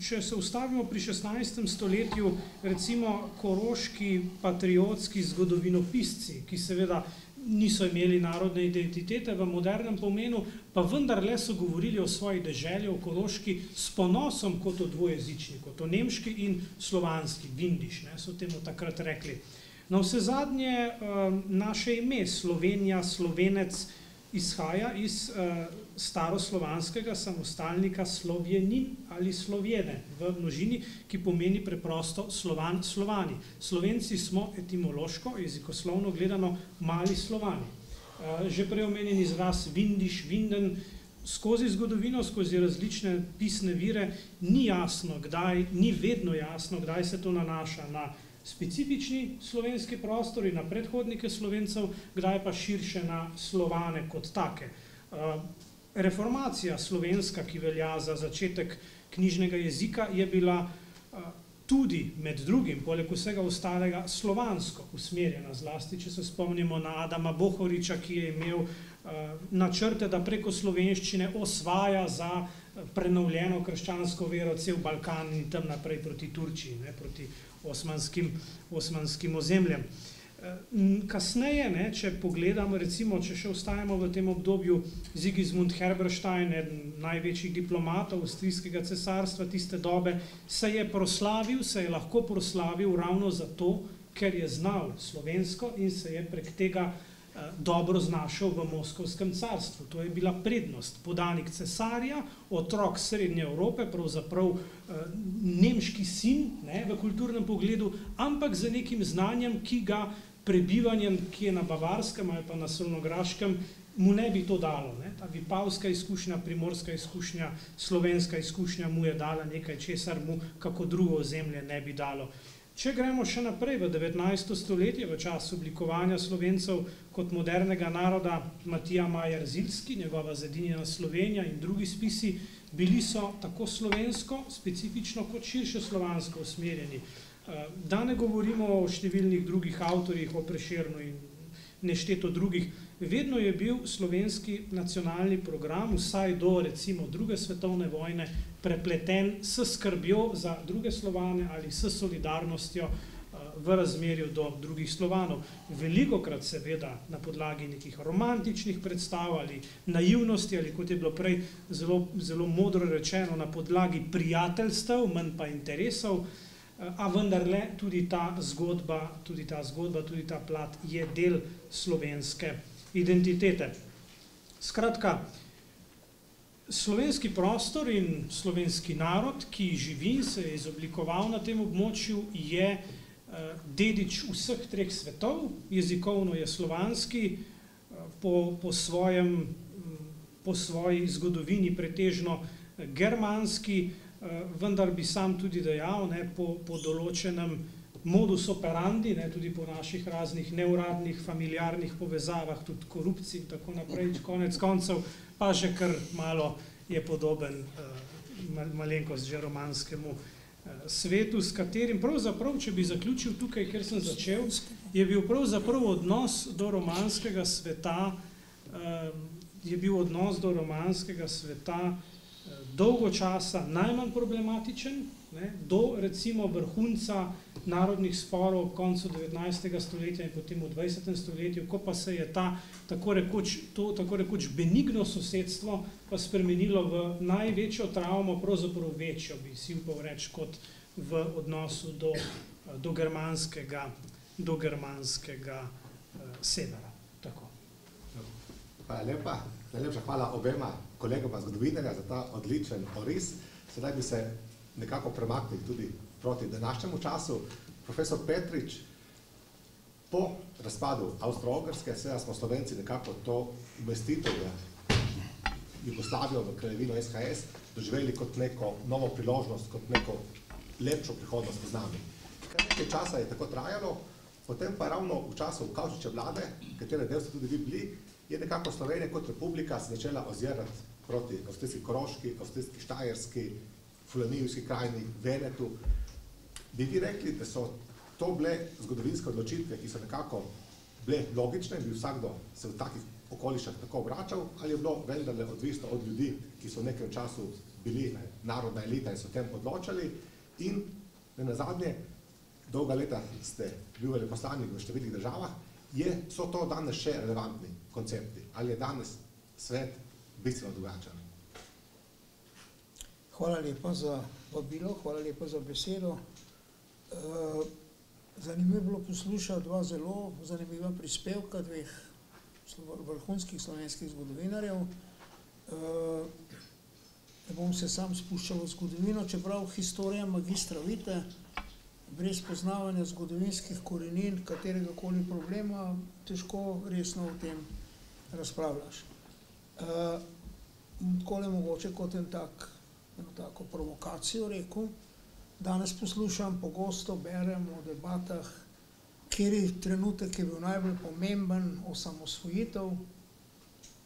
če se ustavimo pri 16. stoletju, recimo koroški patriotski zgodovinopisci, ki seveda niso imeli narodne identitete v modernem pomenu, pa vendarle so govorili o svoji deželi, o Koroški, s ponosom kot o dvojezični, kot o nemški in slovanski, vindiš, ne, so temu takrat rekli. Na vse zadnje naše ime, Slovenija, Slovenec, izhaja iz staroslovanskega samostalnika Slovjenin ali Slovjene v množini, ki pomeni preprosto Slovan, Slovani. Slovenci smo etimološko, jezikoslovno gledano, mali Slovani. Že prej omenjen izraz vindiš, vinden, skozi zgodovino, skozi različne pisne vire, ni jasno, kdaj, ni vedno jasno, kdaj se to nanaša na specifični slovenski prostor in na predhodnike Slovencev, kdaj pa širše na Slovane kot take. Reformacija slovenska, ki velja za začetek knjižnega jezika, je bila tudi med drugim, poleg vsega ostalega, slovansko usmerjena, zlasti, če se spomnimo na Adama Bohoriča, ki je imel načrte, da preko slovenščine osvaja za prenovljeno krščansko vero cel Balkan in tam naprej proti Turčiji, ne, proti osmanskim ozemljem. Kasneje, ne, če pogledamo, recimo, če še ostajamo v tem obdobju, Sigismund Herberstein, eden največjih diplomatov avstrijskega cesarstva tiste dobe, se je lahko proslavil ravno zato, ker je znal slovensko in se je prek tega dobro znašel v Moskovskem carstvu. To je bila prednost. Podanik cesarja, otrok Srednje Evrope, pravzaprav nemški sin, ne, v kulturnem pogledu, ampak z nekim znanjem, ki ga prebivanjem, ki je na Bavarskem ali pa na Solnograškem, mu ne bi to dalo. Ne. Ta vipavska izkušnja, primorska izkušnja, slovenska izkušnja mu je dala nekaj, česar mu kako drugo ozemlje ne bi dalo. Če gremo še naprej v 19. stoletje, v času oblikovanja Slovencev kot modernega naroda, Matija Majer-Zilski, njegova Zedinjena Slovenija in drugi spisi, bili so tako slovensko, specifično kot širše slovansko usmerjeni. Da ne govorimo o številnih drugih avtorjih, o Prešernu in nešteto drugih, vedno je bil slovenski nacionalni program, vsaj do recimo druge svetovne vojne, prepleten s skrbjo za druge Slovane ali s solidarnostjo v razmerju do drugih Slovanov. Velikokrat seveda na podlagi nekih romantičnih predstav ali naivnosti ali, kot je bilo prej zelo modro rečeno, na podlagi prijateljstev, manj pa interesov, a vendarle tudi ta zgodba, tudi ta plat je del slovenske identitete. Skratka, slovenski prostor in slovenski narod, ki živi in se je izoblikoval na tem območju, je dedič vseh treh svetov, jezikovno je slovanski, po svoji zgodovini pretežno germanski, vendar bi sam tudi dejal, ne, po določenem modus operandi, ne, tudi po naših raznih neuradnih, familiarnih povezavah, tudi korupciji in tako naprej, konec koncev, pa že kar malo je podoben malenkost že romanskemu svetu, s katerim pravzaprav, če bi zaključil tukaj, kjer sem začel, je bil pravzaprav odnos do romanskega sveta, dolgo časa najmanj problematičen, ne, do recimo vrhunca narodnih sporov v koncu 19. stoletja in potem v 20. stoletju, ko pa se je tako rekoč benigno sosedstvo pa spremenilo v največjo travmo, pravzaprav večjo, bi si upal reči, kot v odnosu do germanskega severa. Tako. Hvala lepa. Najlepša hvala obema kolegoma zgodovinarja za ta odličen oris. Sedaj bi se nekako premaknili tudi proti današnjemu času. Profesor Petrič, po razpadu Avstro-Ogrske, seveda smo Slovenci nekako to umestitev v Jugoslavijo, v kraljevino SHS, doživeli kot neko novo priložnost, kot neko lepšo prihodnost z nami. Kar nekaj časa je tako trajalo, Potem pa ravno v času Kavčičeve vlade, katere del ste tudi vi bili, je nekako Slovenija kot republika se začela ozirati proti avstrijski Koroški, avstrijski Štajerski, Fulanijevski krajini, Venetu. Bi vi rekli, da so to bile zgodovinske odločitve, ki so nekako bile logične, bi vsakdo se v takih okoliščinah tako vračal, ali je bilo vendarle odvisno od ljudi, ki so v nekem času bili narodna elita in so o tem odločali, in nenazadnje, dolga leta ste bili veleposlanik v številnih državah, so to danes še relevantni koncepti? Ali je danes svet bistveno drugačen? Hvala lepa za vabilo, hvala lepa za besedo. Zanimivo je bilo poslušati dva zelo zanimiva prispevka dveh vrhunskih slovenskih zgodovinarjev. Ne bom se sam spuščal v zgodovino, čeprav historija magistra vite, brez poznavanja zgodovinskih korenin kateregakoli problema, težko resno o tem razpravljaš. Takole mogoče kot eno tako provokacijo rekel, danes poslušam, pogosto berem o debatah, kateri trenutek je bil najbolj pomemben, osamosvojitev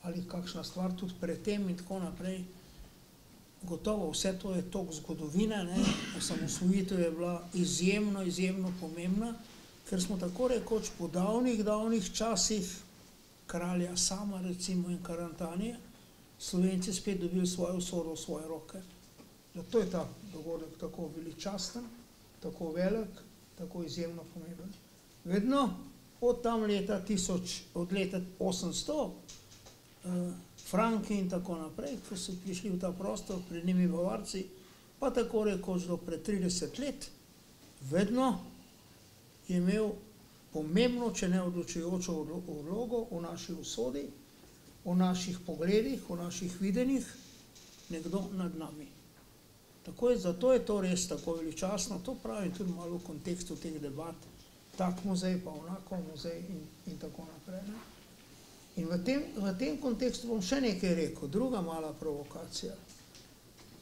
ali kakšna stvar tudi pred tem in tako naprej. Gotovo, vse to je tok zgodovine, osamosvojitev je bila izjemno, izjemno pomembna, ker smo tako rekoč po davnih časih kralja Sama recimo in Karantanije, Slovenci spet dobili svojo usodo v svoje roke. Zato je ta dogodek tako veličasten, tako velik, tako izjemno pomemben. Vedno od tam leta 1800, Franki in tako naprej, ko so prišli v ta prostor, pred njimi Bavarci, pa tako rekoč do pred 30 let, vedno je imel pomembno, če ne odločujočo vlogo v naši usodi, v naših pogledih, v naših videnjih, nekdo nad nami. Zato je to res tako veličastno, to pravim tudi malo v kontekstu teh debat, tak muzej pa onako muzej in tako naprej. In v tem kontekstu bom še nekaj rekel, druga mala provokacija.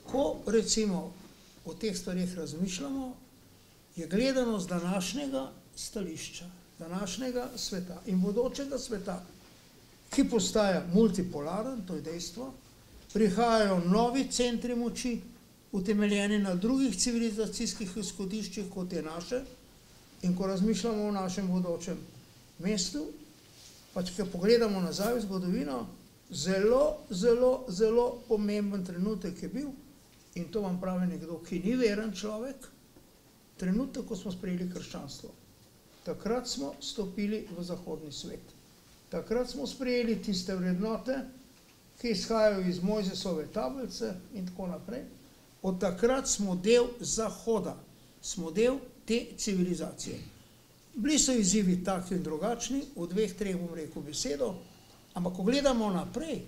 Ko recimo o teh stvarih razmišljamo, je gledanost današnjega stališča, današnjega sveta in bodočega sveta, ki postaja multipolaren, to je dejstvo, prihajajo novi centri moči, utemeljeni na drugih civilizacijskih izhodiščih, kot je naše, in ko razmišljamo o našem bodočem mestu, pa če pogledamo nazaj v zgodovino, zelo pomemben trenutek je bil, in to vam pravi nekdo, ki ni veren človek, trenutek, ko smo sprejeli krščanstvo. Takrat smo stopili v zahodni svet. Takrat smo sprejeli tiste vrednote, ki izhajajo iz Mojzesove tablice in tako naprej. Od takrat smo del Zahoda, smo del te civilizacije. Bili so izzivi taki in drugačni, v dveh, treh bom rekel besedo, ampak ko gledamo naprej,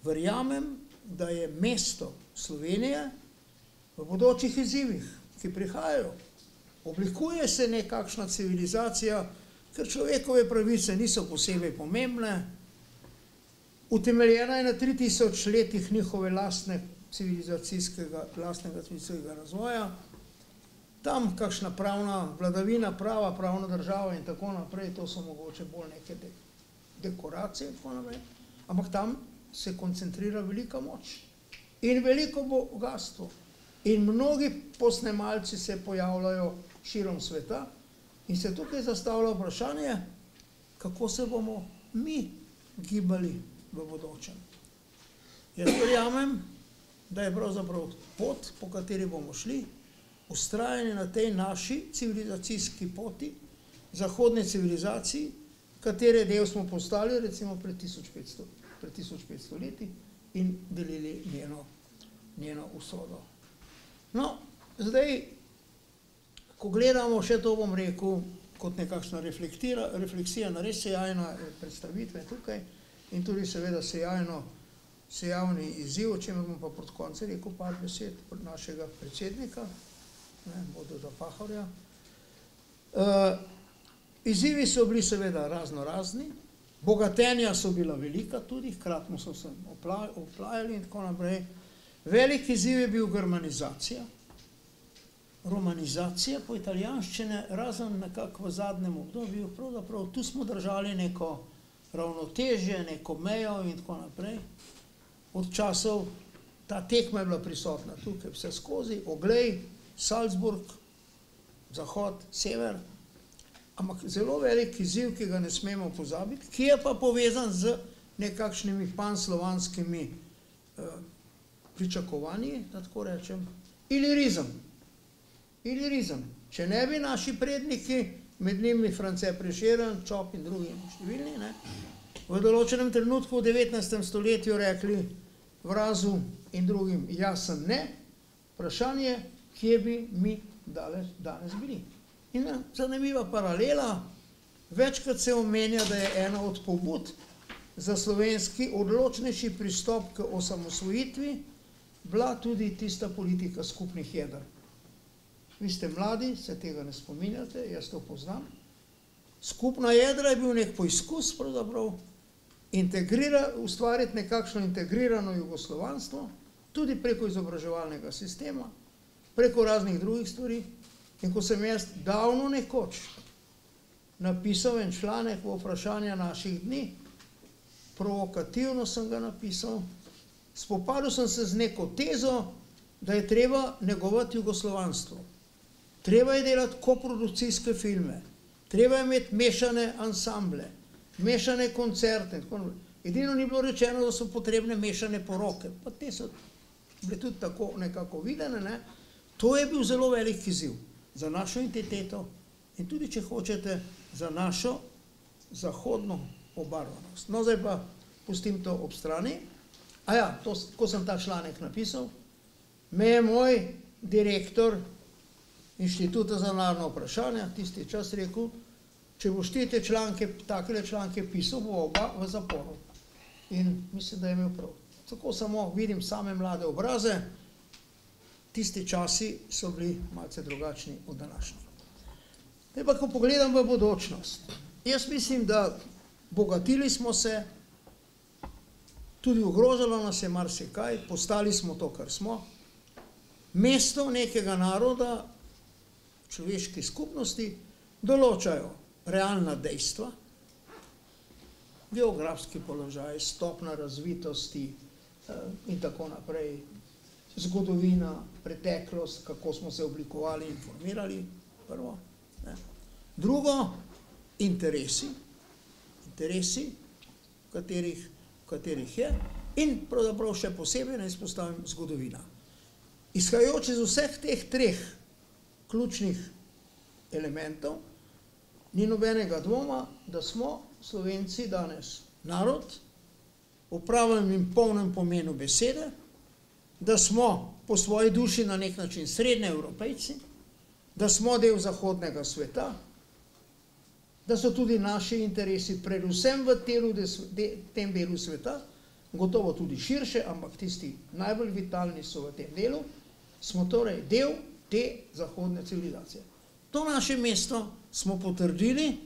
verjamem, da je mesto Slovenije v bodočih izzivih, ki prihajajo. Oblikuje se nekakšna civilizacija, ker človekove pravice niso posebej pomembne, utemeljena je na 3000 letih njihove lastnega civilizacijskega razvoja, tam kakšna pravna vladavina prava, pravna država in tako naprej, to so mogoče bolj neke dekoracije in tako naprej, ampak tam se koncentrira velika moč in veliko bogastvo. In mnogi posnemalci se pojavljajo širom sveta in se tukaj zastavlja vprašanje, kako se bomo mi gibali v bodočem. Jaz verjamem, da je pravzaprav pot, po kateri bomo šli, vztrajanje na tej naši civilizacijski poti, zahodne civilizaciji, katere del smo postali recimo pred 1500 leti in delili njeno usodo. No, zdaj, ko gledamo, še to bom rekel, kot nekakšna refleksija na res sejajne predstavitve tukaj in tudi seveda sejavni izziv, o čemer bom pa pod konce rekel par besed našega predsednika, Boža Pahorja. Izzivi so bili seveda raznorazni, bogatenja so bila velika tudi, hkratno so se oplajali in tako naprej. Velik izziv je bil germanizacija. romanizacije po italijanščine, razen nekako v zadnjem obdobju, pravzaprav tu smo držali neko ravnotežje, neko mejo in tako naprej. Od časov ta tekma je bila prisotna tukaj vse skozi, Oglej, Salzburg, zahod, sever, ampak zelo velik izziv, ki ga ne smemo pozabiti, ki je pa povezan z nekakšnimi panslovanskimi pričakovanji, da tako rečem, ilirizem. Ilirizem. Če ne bi naši predniki, med njimi France Prešeren, Čop in drugi številni, v določenem trenutku v 19. stoletju rekli Vrazu in drugim jasen ne, vprašanje, kje bi mi danes bili. In zanimiva paralela, večkrat se omenja, da je ena od pobud za slovenski odločnejši pristop k osamosvojitvi bila tudi tista politika skupnih jeder. Vi ste mladi, se tega ne spominjate, jaz to poznam. Skupna jedra je bil nek poizkus, pravzaprav, ustvariti nekakšno integrirano jugoslovanstvo, tudi preko izobraževalnega sistema, preko raznih drugih stvari. In ko sem jaz davno nekoč napisal en članek v vprašanja naših dni, provokativno sem ga napisal, spopadal sem se z neko tezo, da je treba negovati jugoslovanstvo. Treba je delati koprodukcijske filme, treba je imeti mešane ansamble, mešane koncerte. Edino ni bilo rečeno, da so potrebne mešane poroke, pa te so bile tudi tako nekako videne. To je bil zelo velik izziv za našo identiteto in tudi, če hočete, za našo zahodno obarvanost. No, zdaj pa pustim to ob strani. Ko sem ta članek napisal, me je moj direktor Inštituta za narodna vprašanja tisti čas rekel, če boš ti te takele članke pisal, bo oba v zaporu. In mislim, da je imel prav. Tako samo vidim same mlade obraze, tisti časi so bili malce drugačni od današnjih. Zdaj pa, ko pogledam v bodočnost, jaz mislim, da bogatili smo se, tudi ogrožalo nas je marsikaj, postali smo to, kar smo. Mesto nekega naroda, človeški skupnosti, določajo realna dejstva, geografski položaj, stopna razvitosti in tako naprej, zgodovina, preteklost, kako smo se oblikovali in formirali, prvo. Drugo, interesi, v katerih je, in pravzaprav še posebej naj izpostavim zgodovina. Izhajajoč iz vseh teh treh ključnih elementov, ni nobenega dvoma, da smo Slovenci danes narod, v pravem in polnem pomenu besede, da smo po svoji duši na nek način srednje Evropejci, da smo del zahodnega sveta, da so tudi naši interesi predvsem v tem delu sveta, gotovo tudi širše, ampak tisti najbolj vitalni so v tem delu, smo torej del te zahodne civilizacije. To naše mesto smo potrdili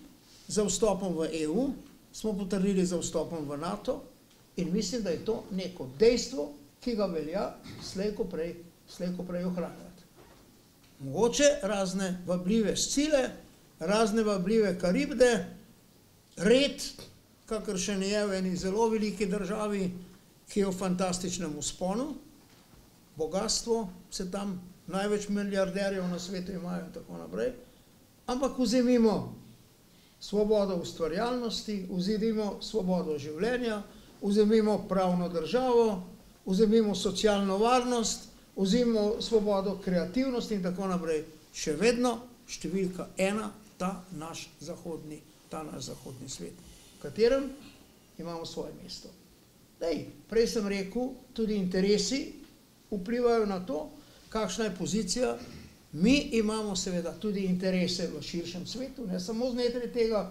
za vstopom v EU, smo potrdili za vstopom v NATO in mislim, da je to neko dejstvo, ki ga velja slej ko prej ohranjati. Mogoče razne vabljive scile, razne vabljive karibde, red, kakršen je v eni zelo veliki državi, ki je v fantastičnem vzponu, bogatstvo se tam največ milijarderjev na svetu imajo in tako naprej, ampak vzemimo svobodo ustvarjalnosti, vzemimo svobodo življenja, vzemimo pravno državo, vzemimo socialno varnost, vzemimo svobodo kreativnosti in tako naprej. Še vedno številka ena, ta naš zahodni svet, v katerem imamo svoje mesto. Prej sem rekel, tudi interesi vplivajo na to, kakšna je pozicija. Mi imamo seveda tudi interese v širšem svetu, ne samo znotraj tega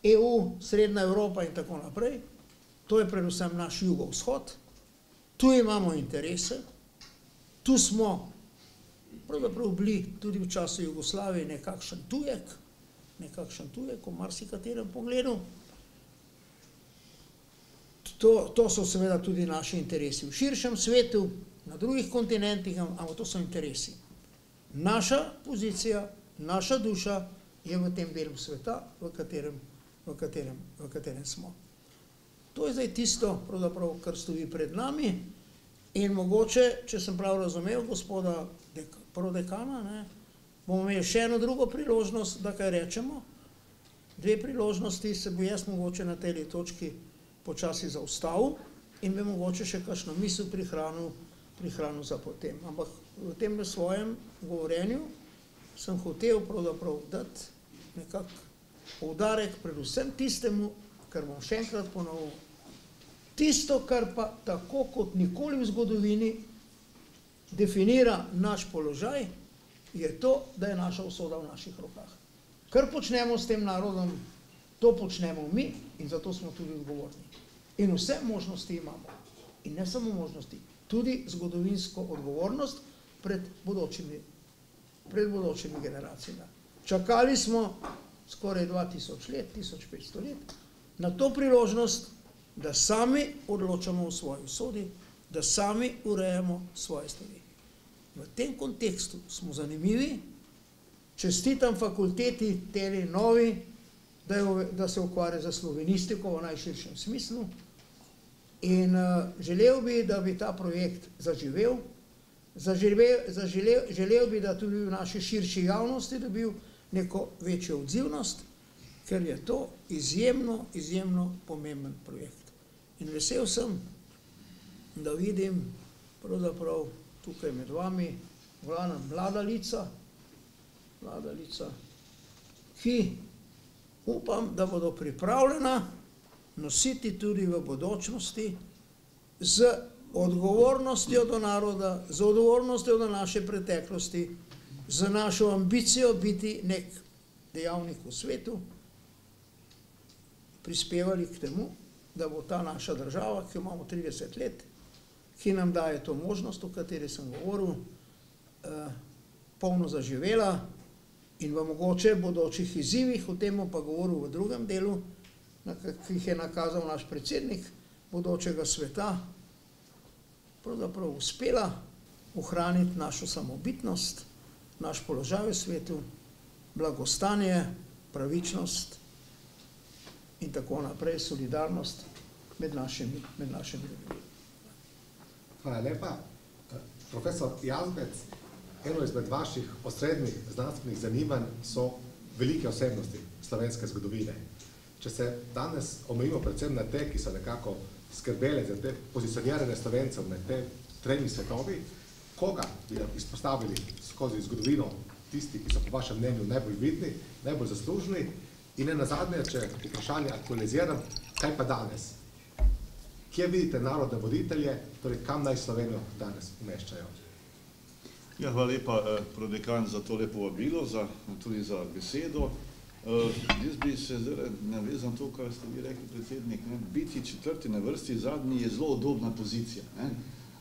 EU, Srednja Evropa in tako naprej. To je predvsem naš jugovzhod. Tu imamo interese, tu smo pravzaprav bili tudi v času Jugoslavije nekakšen tujek v marsikaterem pogledu. To so seveda tudi naši interesi v širšem svetu, na drugih kontinentih, ampak to so interesi. naša pozicija, naša duša je v tem delu sveta, v katerem smo. To je zdaj tisto, pravzaprav, kar stoji pred nami in mogoče, če sem prav razumel gospoda prodekana, bomo imeli še eno drugo priložnost, da kaj rečemo. Dve priložnosti se bo jaz mogoče na tej točki počasi zaustavil in bi mogoče še kakšno misel prihranil za potem. Ampak v tem svojem govorenju sem hotel pravzaprav dati nekak poudarek predvsem tistemu, kar bom še enkrat ponovil, tisto, kar pa tako kot nikoli v zgodovini definira naš položaj, je to, da je naša usoda v naših rokah. Kar počnemo s tem narodom, to počnemo mi in zato smo tudi odgovorni. In vse možnosti imamo. In ne samo možnosti, tudi zgodovinsko odgovornost pred bodočimi generacijami. Čakali smo skoraj 2000 let, 1500 let, na to priložnost, da sami odločamo o svoji usodi, da sami urejamo svoje stvari. V tem kontekstu smo zanimivi, čestitam fakulteti teli novi, da se ukvarja za slovenistiko v najširšem smislu in želel bi, da bi ta projekt zaživel, želel bi, da tudi v naši širši javnosti dobil neko večjo odzivnost, ker je to izjemno, izjemno pomemben projekt. In vesel sem, da vidim pravzaprav tukaj med vami mlada lica, ki upam, da bodo pripravljena nositi tudi v bodočnosti z odgovornostjo do naroda, z odgovornostjo do naše preteklosti, z našo ambicijo biti nek dejavnik v svetu, prispevali k temu, da bo ta naša država, ki imamo 30 let, ki nam daje to možnost, o kateri sem govoril, polno zaživela in v mogoče bodočih izzivih, o tem pa govoril v drugem delu, ki jih je nakazal naš predsednik bodočega sveta, pravzaprav uspela ohraniti našo samobitnost, naš položaj v svetu, blagostanje, pravičnost in tako naprej, solidarnost med našimi ljudmi. Hvala lepa. Profesor Jazbec, eno izmed vaših osrednjih znanstvenih zanimanj so velike osebnosti slovenske zgodovine. Če se danes omejimo predvsem na te, ki so nekako skrbele za te pozicionirane Slovencev med te tremi svetovi, koga bi izpostavili skozi zgodovino tisti, ki so po vašem mnenju najbolj vidni, najbolj zaslužni in ne nazadnje, če vprašanje aktualiziram, kaj pa danes? Kje vidite narodne voditelje, torej kam naj Slovenijo danes umeščajo? Ja, hvala lepa, prodekan, za tole povabilo, tudi za besedo. Jaz bi se navezal to, kar ste vi rekli, predsednik, biti četrti na vrsti, zadnji je zelo udobna pozicija,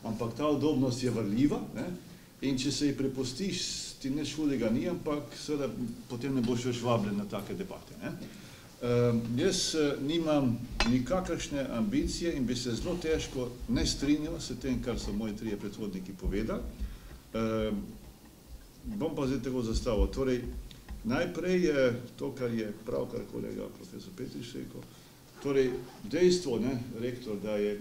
ampak ta udobnost je varljiva in če se ji prepustiš, ti nič hudega ni, ampak seveda potem ne boš več vabljen na take debate. Jaz nimam nikakršne ambicije in bi se zelo težko ne strinjal s tem, kar so moji trije predhodniki povedali. Bom pa zdaj tako zastavil. Torej, najprej je to, kar je pravkar kolega profesor Petrič rekel. Torej, dejstvo, rektor, da je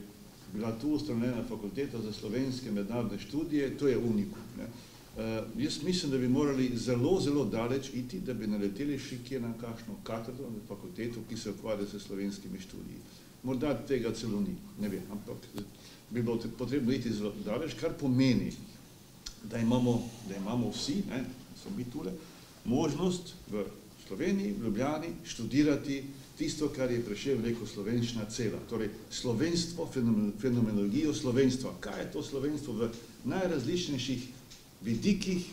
bila tu ustanovljena fakulteta za slovenske mednarodne študije, to je unikum. Jaz mislim, da bi morali zelo, zelo daleč iti, da bi naleteli še kje na kakšno katedro na fakultetu, ki se ukvarja s slovenskimi študiji. Morda tega celo ni, ne vem, ampak bi bilo potrebno iti zelo daleč, kar pomeni, da imamo vsi, so mi tule, možnost v Sloveniji, v Ljubljani študirati tisto, kar je Prešeren rekel, slovenščina cela. Torej, slovenstvo, fenomenologijo slovenstva. Kaj je to slovenstvo v najrazličnejših vidikih,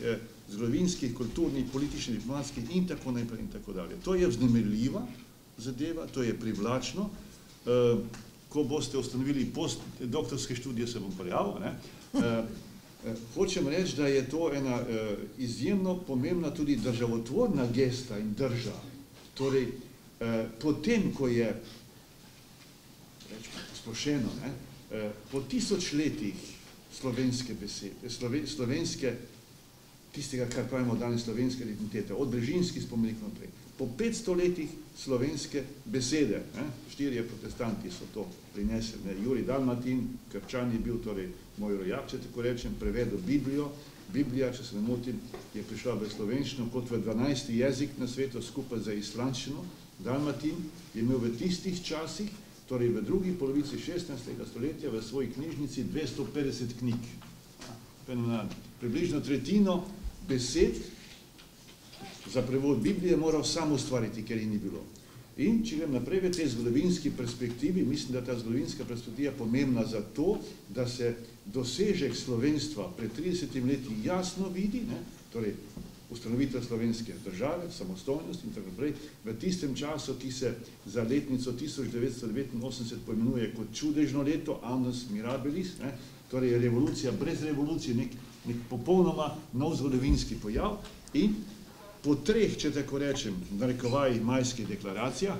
zgodovinskih, kulturnih, političnih, diplomatskih in tako naprej in tako dalje. To je vznemirljiva zadeva, to je privlačno. Ko boste ustanovili postdoktorske študije, se bom prijavil. Hočem reči, da je to ena izjemno pomembna tudi državotvorna gesta in drža. Torej, potem, ko je, rečemo, splošeno, po 1000 letih slovenske besede, slovenske tistega, kar pravimo danes slovenske identitete, od brežinskih spomenikov naprej. Po 500 letih slovenske besede, 4 protestanti so to prinesli, Jurij Dalmatin, Krčan je bil torej moj rojak, če tako rečem, prevedel Biblijo. Biblija, če se ne motim, je prišla v slovenščino kot v 12. jezik na svetu skupaj za islandščino. Dalmatin je imel v tistih časih, torej v drugi polovici 16. stoletja, v svoji knjižnici 250 knjig. Približno tretjino besed za prevod Biblije moral sam ustvariti, ker jih ni bilo. In če grem naprej v tej zgodovinski perspektivi, mislim, da ta zgodovinska perspektiva je pomembna za to, da se dosežek slovenstva pred 30 leti jasno vidi, torej ustanovitev slovenske države, samostojnost in tako naprej, v tistem času, ki se za letnico 1989 poimenuje kot čudežno leto, annus mirabilis, torej revolucija brez revolucije, nek popolnoma nov zgodovinski pojav in po 3, če tako rečem, narekovaj majskih deklaracijah,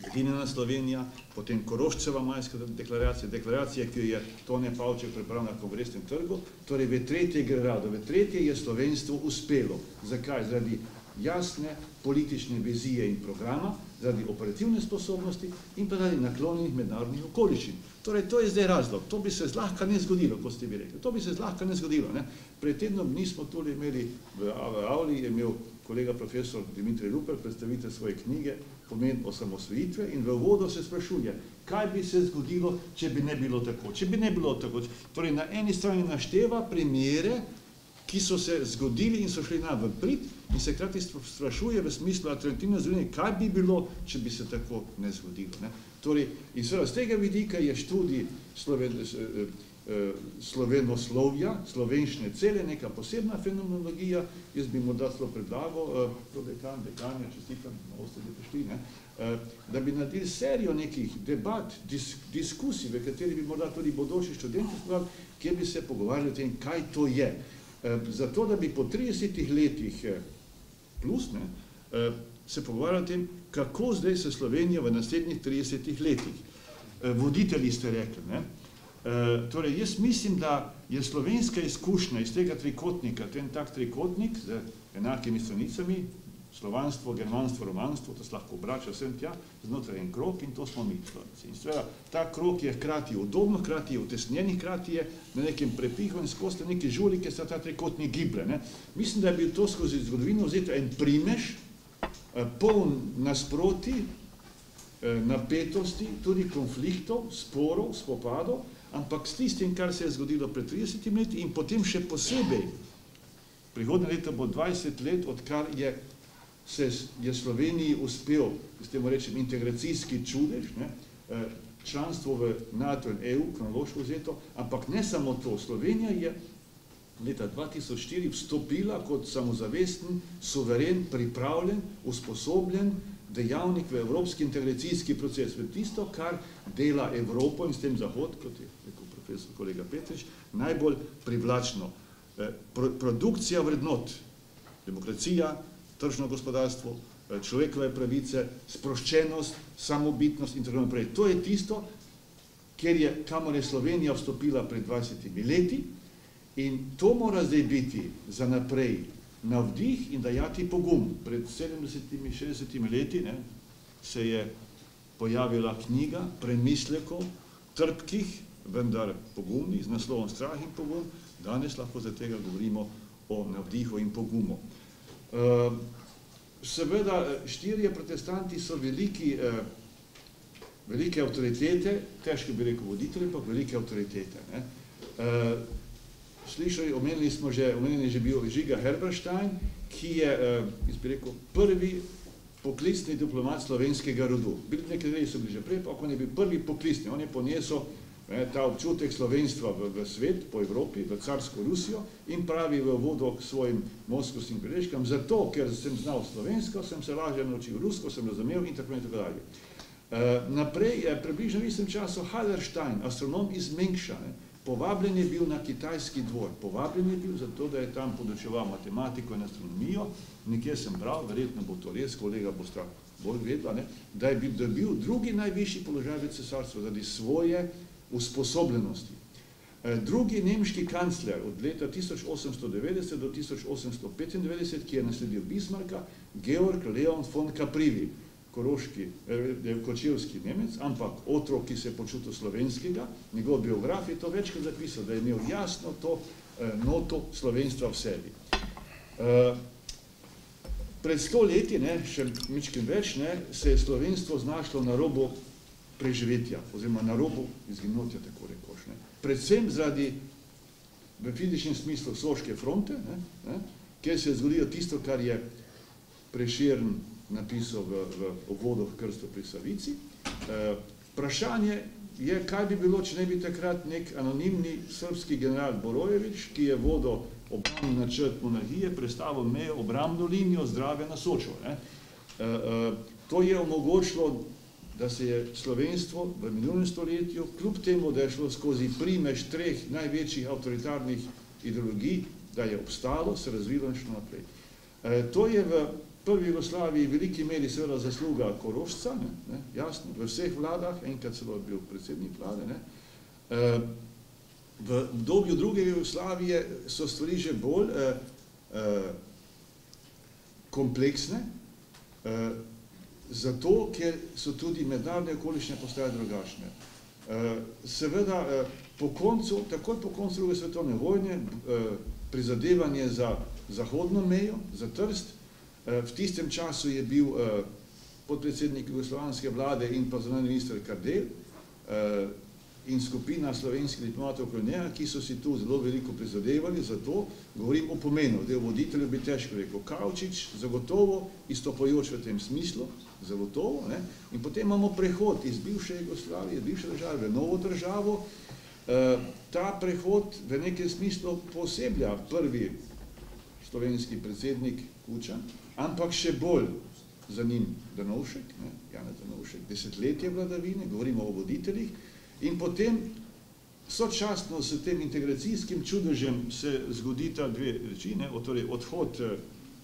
Edinina Slovenija, potem Koroščeva majska deklaracija, deklaracija, ki je Tone Pavček prebral na Kongresnem trgu, torej v 3. gradu, v 3. je slovenstvo uspelo. Zakaj? Zaradi jasne politične vizije in programa, zaradi operativne sposobnosti in pa zaradi naklonjenih mednarodnih okoliščin. Torej, to je zdaj razlog. To bi se zlahka ne zgodilo, kot ste bi rekli. To bi se zlahka ne zgodilo. Pred tednom dni smo tole imeli v avli, je imel kolega profesor Dimitrij Rupel predstavitev svoje knjige Pomen osamosvojitve in v uvodu se sprašuje, kaj bi se zgodilo, če bi ne bilo tako. Če bi ne bilo tako. Torej, na eni strani našteva primere, ki so se zgodili in so šli v prid in se hkrati sprašuje v smislu alternativne zgodovine, kaj bi bilo, če bi se tako ne zgodilo. Torej, in seveda z tega vidika je študij slovenoslovja, slovenščine cele, neka posebna fenomenologija. Jaz bi morda celo predlagal, dekanja, čestitam, malo ste prišli, da bi naredili serijo nekih debat, diskusij, v kateri bi morda tudi bodoči študenti, kjer bi se pogovarjali o tem, kaj to je. Zato, da bi po 30 letih plus se pogovarjali o tem, kako zdaj se Slovenija v naslednjih 30 letih. Voditelji ste rekli, torej, jaz mislim, da je slovenska izkušnja iz tega trikotnika, to je en tak trikotnik z enakimi stranicami, slovanstvo, germanstvo, romanstvo, to se lahko obrača vsem tja, znotraj en krog in to smo mi Slovenci. In seveda, ta krog je hkrati udobno, hkrati je utesnjen, hkrati je na nekem prepihu in skozi neke žuli, ki se ta trikotnik giblje. Mislim, da je bil to skozi zgodovino vzeto en primež, poln nasproti, napetosti, tudi konfliktov, sporov, spopadov, ampak s tistim, kar se je zgodilo pred 30 leti in potem še posebej, prihodnje leto bo 20 let, odkar je Sloveniji uspel, s tem rečem, integracijski čudež, članstvo v NATO in EU, kronološko vzeto, ampak ne samo to, Slovenija je leta 2004 vstopila kot samozavesten, suveren, pripravljen, usposobljen dejavnik v evropski integracijski proces, v tisto, kar dela Evropo in s tem Zahod, kot je rekel profesor kolega Petrič, najbolj privlačno. Produkcija vrednot, demokracija, tržno gospodarstvo, človekove pravice, sproščenost, samobitnost in tako naprej. To je tisto, kamor je Slovenija vstopila pred 20 leti in to mora zdaj biti za naprej navdih in dajati pogum. Pred 70-60 leti se je pojavila knjiga premislekov, trpkih, vendar pogumnih, z naslovom Strah in pogum. Danes lahko za tega govorimo o navdihu in pogumu. Seveda, 4 protestanti so velike avtoritete, težko bi rekel voditelji, pa velike avtoritete. Slišali, omenili že bil Žiga Herberstein, ki je, bi rekel, prvi poklicni diplomat slovenskega rodu. Nekateri so bili že prej, pa on je bil prvi poklicni, on je ponesel ta občutek slovenstva v svet, po Evropi, v carsko Rusijo in pravi v uvodu k svojim moskovskim beležkam, zato, ker sem znal slovensko, sem se lažje naučil rusko, sem razumel in tako dalje. Naprej, približno v istem času Hallerstein, astronom iz Mengša, povabljen je bil na kitajski dvor. Povabljen je bil zato, da je tam podučeval matematiko in astronomijo. Nekje sem bral, verjetno bo to res, kolega bosta bolj vedela, da je dobil drugi najvišji položaj v cesarstvu zaradi svoje usposobljenosti. Drugi nemški kancler od leta 1890 do 1895, ki je nasledil Bismarcka, Georg Leon von Caprivi, kočevski Nemec, ampak otrok, ki se je počutil slovenskega, njegov biograf je to večkrat zapisal, da je imel jasno to noto slovenstva v sebi. Pred 100 leti, še mičkim več, se je slovenstvo znašlo na robu preživetja, oziroma na robu izginotja, tako rekoč. Predvsem zaradi, v fizičnem smislu, Soške fronte, kjer se je zgodilo tisto, kar je Prešern napisal v uvodu k Krstu pri Savici. Vprašanje je, kaj bi bilo, če ne bi takrat nek anonimni srbski general Borojević, ki je vodil obrambni načrt monarhije, prestavil mejo obrambno linijo Zdrave na Sočo. To je omogočilo, da se je slovenstvo v minulem stoletju, kljub temu, da je šlo skozi primež 3 največjih avtoritarnih ideologij, da je obstalo, se razvilo in šlo naprej. To je v prvi Jugoslaviji v veliki meri seveda zasluga Korošca, jasno, v vseh vladah, enkrat celo je bil predsednik vlade. V obdobju druge Jugoslavije so stvari že bolj kompleksne, zato, ker so tudi mednarodne okoliščine postale drugačne. Seveda, takoj po koncu druge svetovne vojne, prizadevanje za zahodno mejo, za Trst, v tistem času je bil podpredsednik jugoslovanske vlade in pa zunanji minister Kardelj in skupina slovenskih diplomatov okoli njega, ki so si tu zelo veliko prizadevali, zato govorim o pomenu, da je voditelj bi težko rekel Kavčič, zagotovo izstopajoč v tem smislu, zagotovo, in potem imamo prehod iz bivše Jugoslavije, bivše države v novo državo. Ta prehod v nekem smislu poseblja prvi slovenski predsednik Kučan, ampak še bolj za njim Drnovšek, Janez Drnovšek, desetletje vladavine, govorimo o voditeljih, in potem sočasno s tem integracijskim čudežem se zgodita dve reči, torej odhod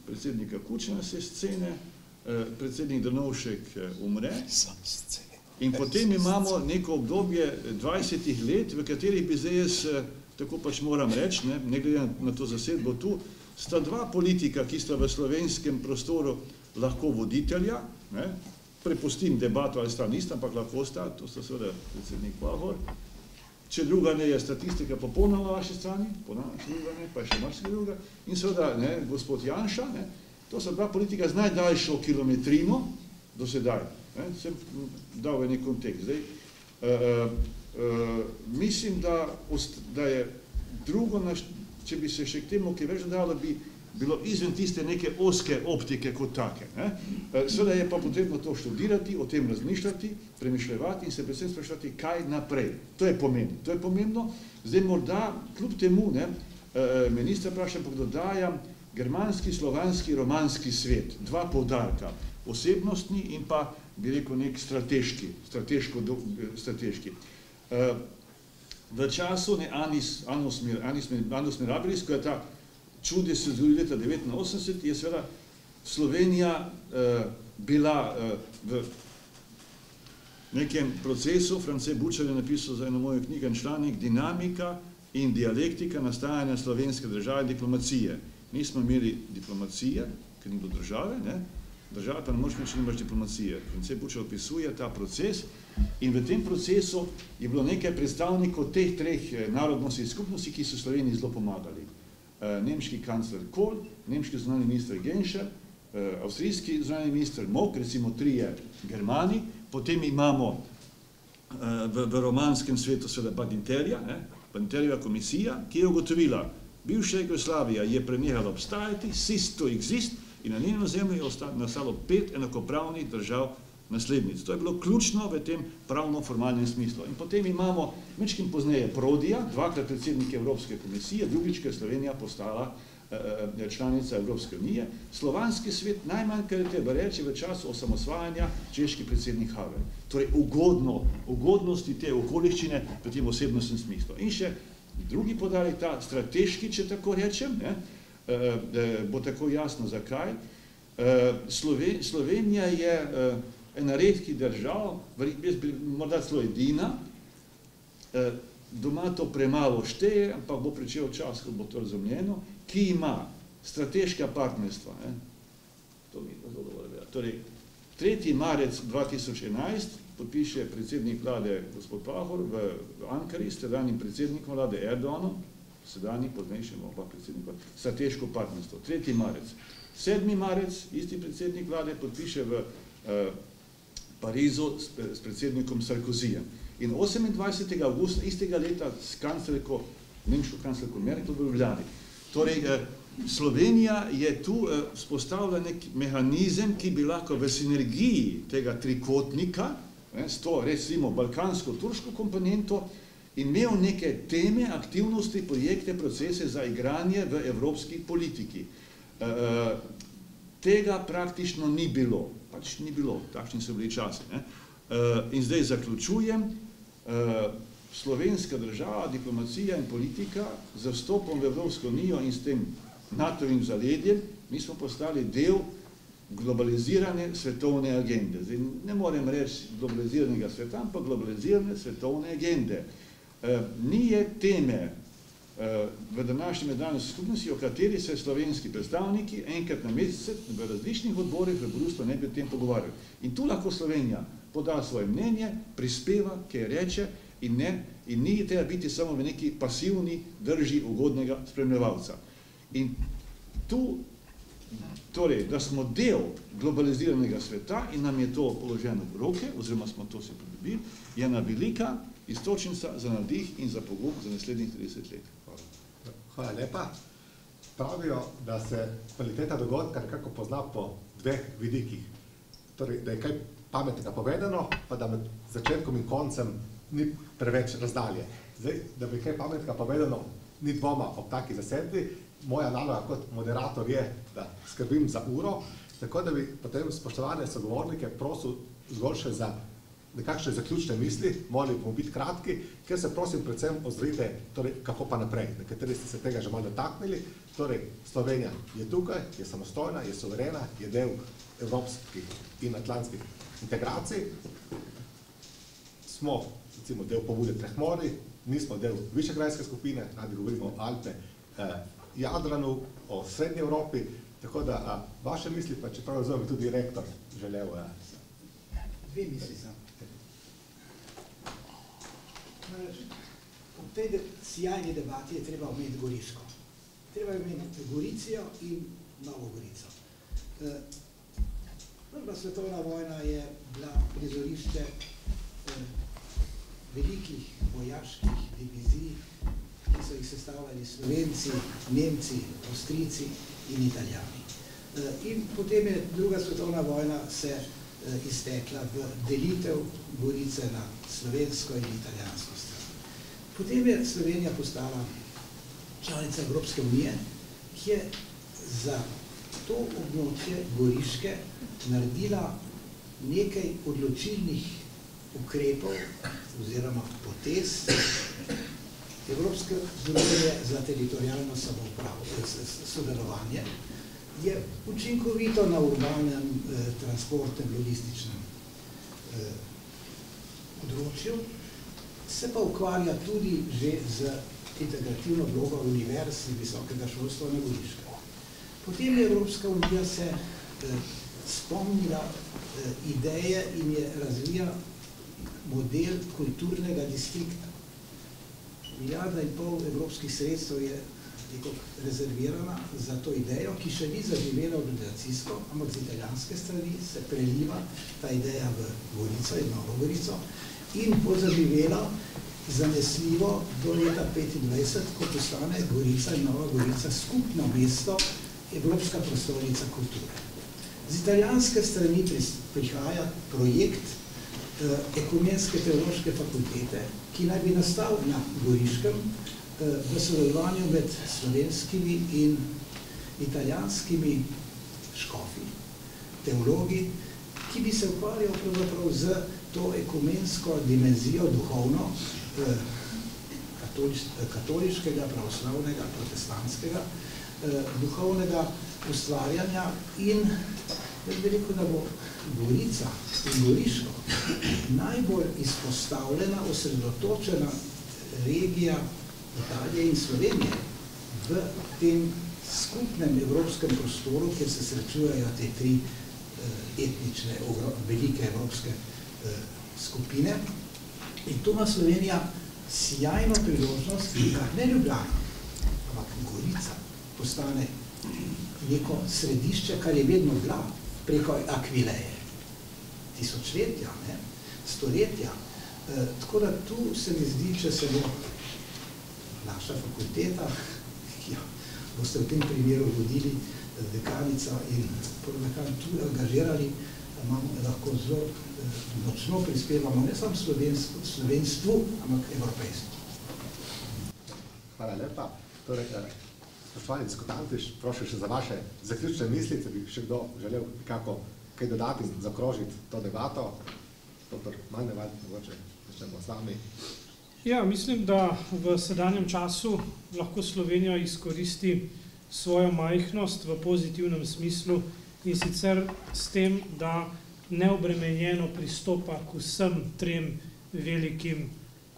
predsednika Kučana se scene, predsednik Drnovšek umre in potem imamo neko obdobje 20 let, v katerih bi zdaj jaz, tako pač moram reči, ne glede na to zasedbo tu, sta dva politika, ki sta v slovenskem prostoru lahko voditelja, prepustim debato, ali sta nista, ampak lahko sta, to sta seveda predsednik Pahor. Če druga ne, je statistika popolnoma na vaši strani, pa je še marsikaj druga. In seveda, gospod Janša, to sta dva politika z najdaljšo kilometrino do sedaj. Sem dal v nek kontekst. Mislim, da je drugo, če bi se še k temu kaj več dodalo, bi bilo izven tiste neke oske optike kot take. Seveda je pa potrebno to študirati, o tem razmišljati, premišljevati in se predvsem spraševati, kaj naprej. To je pomembno. To je pomembno. Zdaj morda, kljub temu, ministra vprašam, pa dodajam germanski, slovanski, romanski svet. Dva poudarka. Osebnostni in pa, bi rekel, nek strateški. V času Annus Mirabilis, ko je ta čude se zgodilo leta 1989, je seveda Slovenija bila v nekem procesu, France Bučar je napisal za eno mojo knjigo in članek, dinamika in dialektika nastajanja slovenske države in diplomacije. Nismo imeli diplomacije, ker ni bilo države, država pa ne moreš imeti, če nimaš diplomacije. France Bučar opisuje ta proces in v tem procesu je bilo nekaj predstavnikov teh treh narodnostnih skupnosti, ki so Sloveniji zelo pomagali. Nemški kancler Kohl, nemški zunanji minister Genscher, avstrijski zunanji minister Mock, recimo trije Germani, potem imamo v romanskem svetu seveda Badinterjeva komisija, ki je ugotovila, bivša Jugoslavija je prenehala obstajati, ceased to exist, in na njeno zemlji je nastalo 5 enakopravnih držav naslednic. To je bilo ključno v tem pravno-formalnem smislu. In potem imamo mečkim pozneje Prodija, dvakrat predsednik Evropske komisije, drugič, ker Slovenija postala članica Evropske unije. Slovanski svet, najmanj, kar je treba reči, v času osamosvajanja češki predsednik Havel. Torej, ugodnosti te okoliščine v tem osebnostnem smislu. In še drugi podarek, ta strateški, če tako rečem, bo tako jasno zakaj. Slovenija je ena redkih držav, morda celo edina, doma to premalo šteje, ampak bo pričel čas, ko bo to razumljeno, ki ima strateška partnerstva. To mi je zelo dobro vedeti. Torej, 3. marec 2011 podpiše predsednik vlade gospod Pahor v Ankari s sedanjim predsednikom vlade Erdoganom, sedanjim, poznejšim oba predsednika, strateško partnerstvo. 3. marec. 7. marec isti predsednik vlade podpiše v Parizu s predsednikom Sarkozyjem. In 28. avgusta istega leta s kanclerko, nemško kanclerko Merkel v Ljubljani. Torej, Slovenija je tu vzpostavila nek mehanizem, ki bi lahko v sinergiji tega trikotnika, s to recimo balkansko-turško komponento, imel neke teme, aktivnosti, projekte, procese za igranje v evropski politiki. Tega praktično ni bilo. Pač ni bilo, takšni so bili časi. In zdaj zaključujem, slovenska država, diplomacija in politika z vstopom v Evropsko unijo in s tem NATO-vim zaledjem, mi smo postali del globalizirane svetovne agende. Zdaj, ne morem reči globaliziranega sveta, ampak globalizirane svetovne agende. Ni je teme v današnji mednarodni skupnosti, o kateri se slovenski predstavniki enkrat na mesec v različnih odborih v Bruslju ne bi o tem pogovarjali. In tu lahko Slovenija poda svoje mnenje, prispeva, kaj reče in ni treba biti samo v neki pasivni drži ugodnega spremljevalca. In tu, torej, da smo del globaliziranega sveta in nam je to položeno v roke, oziroma smo to se pridobili, je ena velika istočnica za navdih in za pogum za naslednjih 30 let. Hvala lepa. Pravijo, da se kvaliteta dogodka nekako pozna po dveh vidikih. Torej, da je kaj pametnega povedano, pa da med začetkom in koncem ni preveč razdalje. Zdaj, da bi kaj pametnega povedano, ni dvoma ob taki zasedbi. Moja naloga kot moderator je, da skrbim za uro, tako da bi potem spoštovane sogovornike prosil zgolj še za nekakšne zaključne misli, morali bomo biti kratki, ker se prosim predvsem ozrite, torej, kako pa naprej. Nekateri ste se tega že malo dotaknili, torej Slovenija je tukaj, je samostojna, je suverena, je del evropskih in atlantskih integracij. Smo, recimo, del pobude treh morij, nismo del Višegrajske skupine, radi govorimo o Alpe, Jadranu, o Srednji Evropi, tako da vaše misli, pa čeprav razumem tudi rektor želel. Dve misli sam. V tej sjajni debati je treba omeniti Goriško. Treba je omeniti Goricijo in Novo Gorico. Prva svetovna vojna je bila prizorišče velikih vojaških divizij, ki so jih sestavljali Slovenci, Nemci, Avstrijci in Italijani. In potem je druga svetovna vojna se iztekla v delitev Gorice na slovensko in italijansko stran. Potem je Slovenija postala članica Evropske unije, ki je za to območje Goriške naredila nekaj odločilnih ukrepov oziroma potez Evropske združenje za teritorijalno sodelovanje je učinkovito na urbanem, transportnem, logističnem področju, se pa ukvarja tudi že z integrativno vlogo univerz in visokega šolstva na Goriškem. Potem je Evropska unija se spomnila ideje in je razvija model kulturnega distrikta. 1,5 milijarde evropskih sredstev je rezervirana za to idejo, ki še ni zaživela organizacijsko, ampak z italijanske strani se preliva ta ideja v Gorico in Novo Gorico in bo zaživela zanesljivo do leta 2025, ko postane Gorica in Nova Gorica skupno mesto, evropska prestolnica kulture. Z italijanske strani prihaja projekt Ekumenske teološke fakultete, ki naj bi nastal na Goriškem v sodelovanju med slovenskimi in italijanskimi škofi, teologi, ki bi se ukvarjal pravzaprav z to ekumensko dimenzijo duhovno katoliškega, pravoslavnega, protestantskega, duhovnega ustvarjanja in jaz bi rekel, da bo Gorica in Goriško najbolj izpostavljena, osredotočena regija Italije in Slovenije v tem skupnem evropskem prostoru, kjer se srečujejo te tri etnične, velike evropske skupine. In tu ima Slovenija sjajno priložnost, da ne Ljubljana, ampak Gorica postane neko središče, kar je vedno bila preko Akvileje. Tisočletja, stoletja. Tako da tu se mi zdi, če se bo naša fakulteta, ki jo boste v tem primeru vodili dekanica in prodekan tu angažirali, lahko zelo močno prispevamo ne samo slovenstvu, ampak evropejstvu. Hvala lepa. Torej, spoštovani diskutanti, prosim še za vaše zaključne misli, če bi še kdo želel nekako kaj dodati in zakrožiti to debato. Doktor Mandevad, mogoče še bo z nami. Ja, mislim, da v sedanjem času lahko Slovenija izkoristi svojo majhnost v pozitivnem smislu in sicer s tem, da neobremenjeno pristopa k vsem trem velikim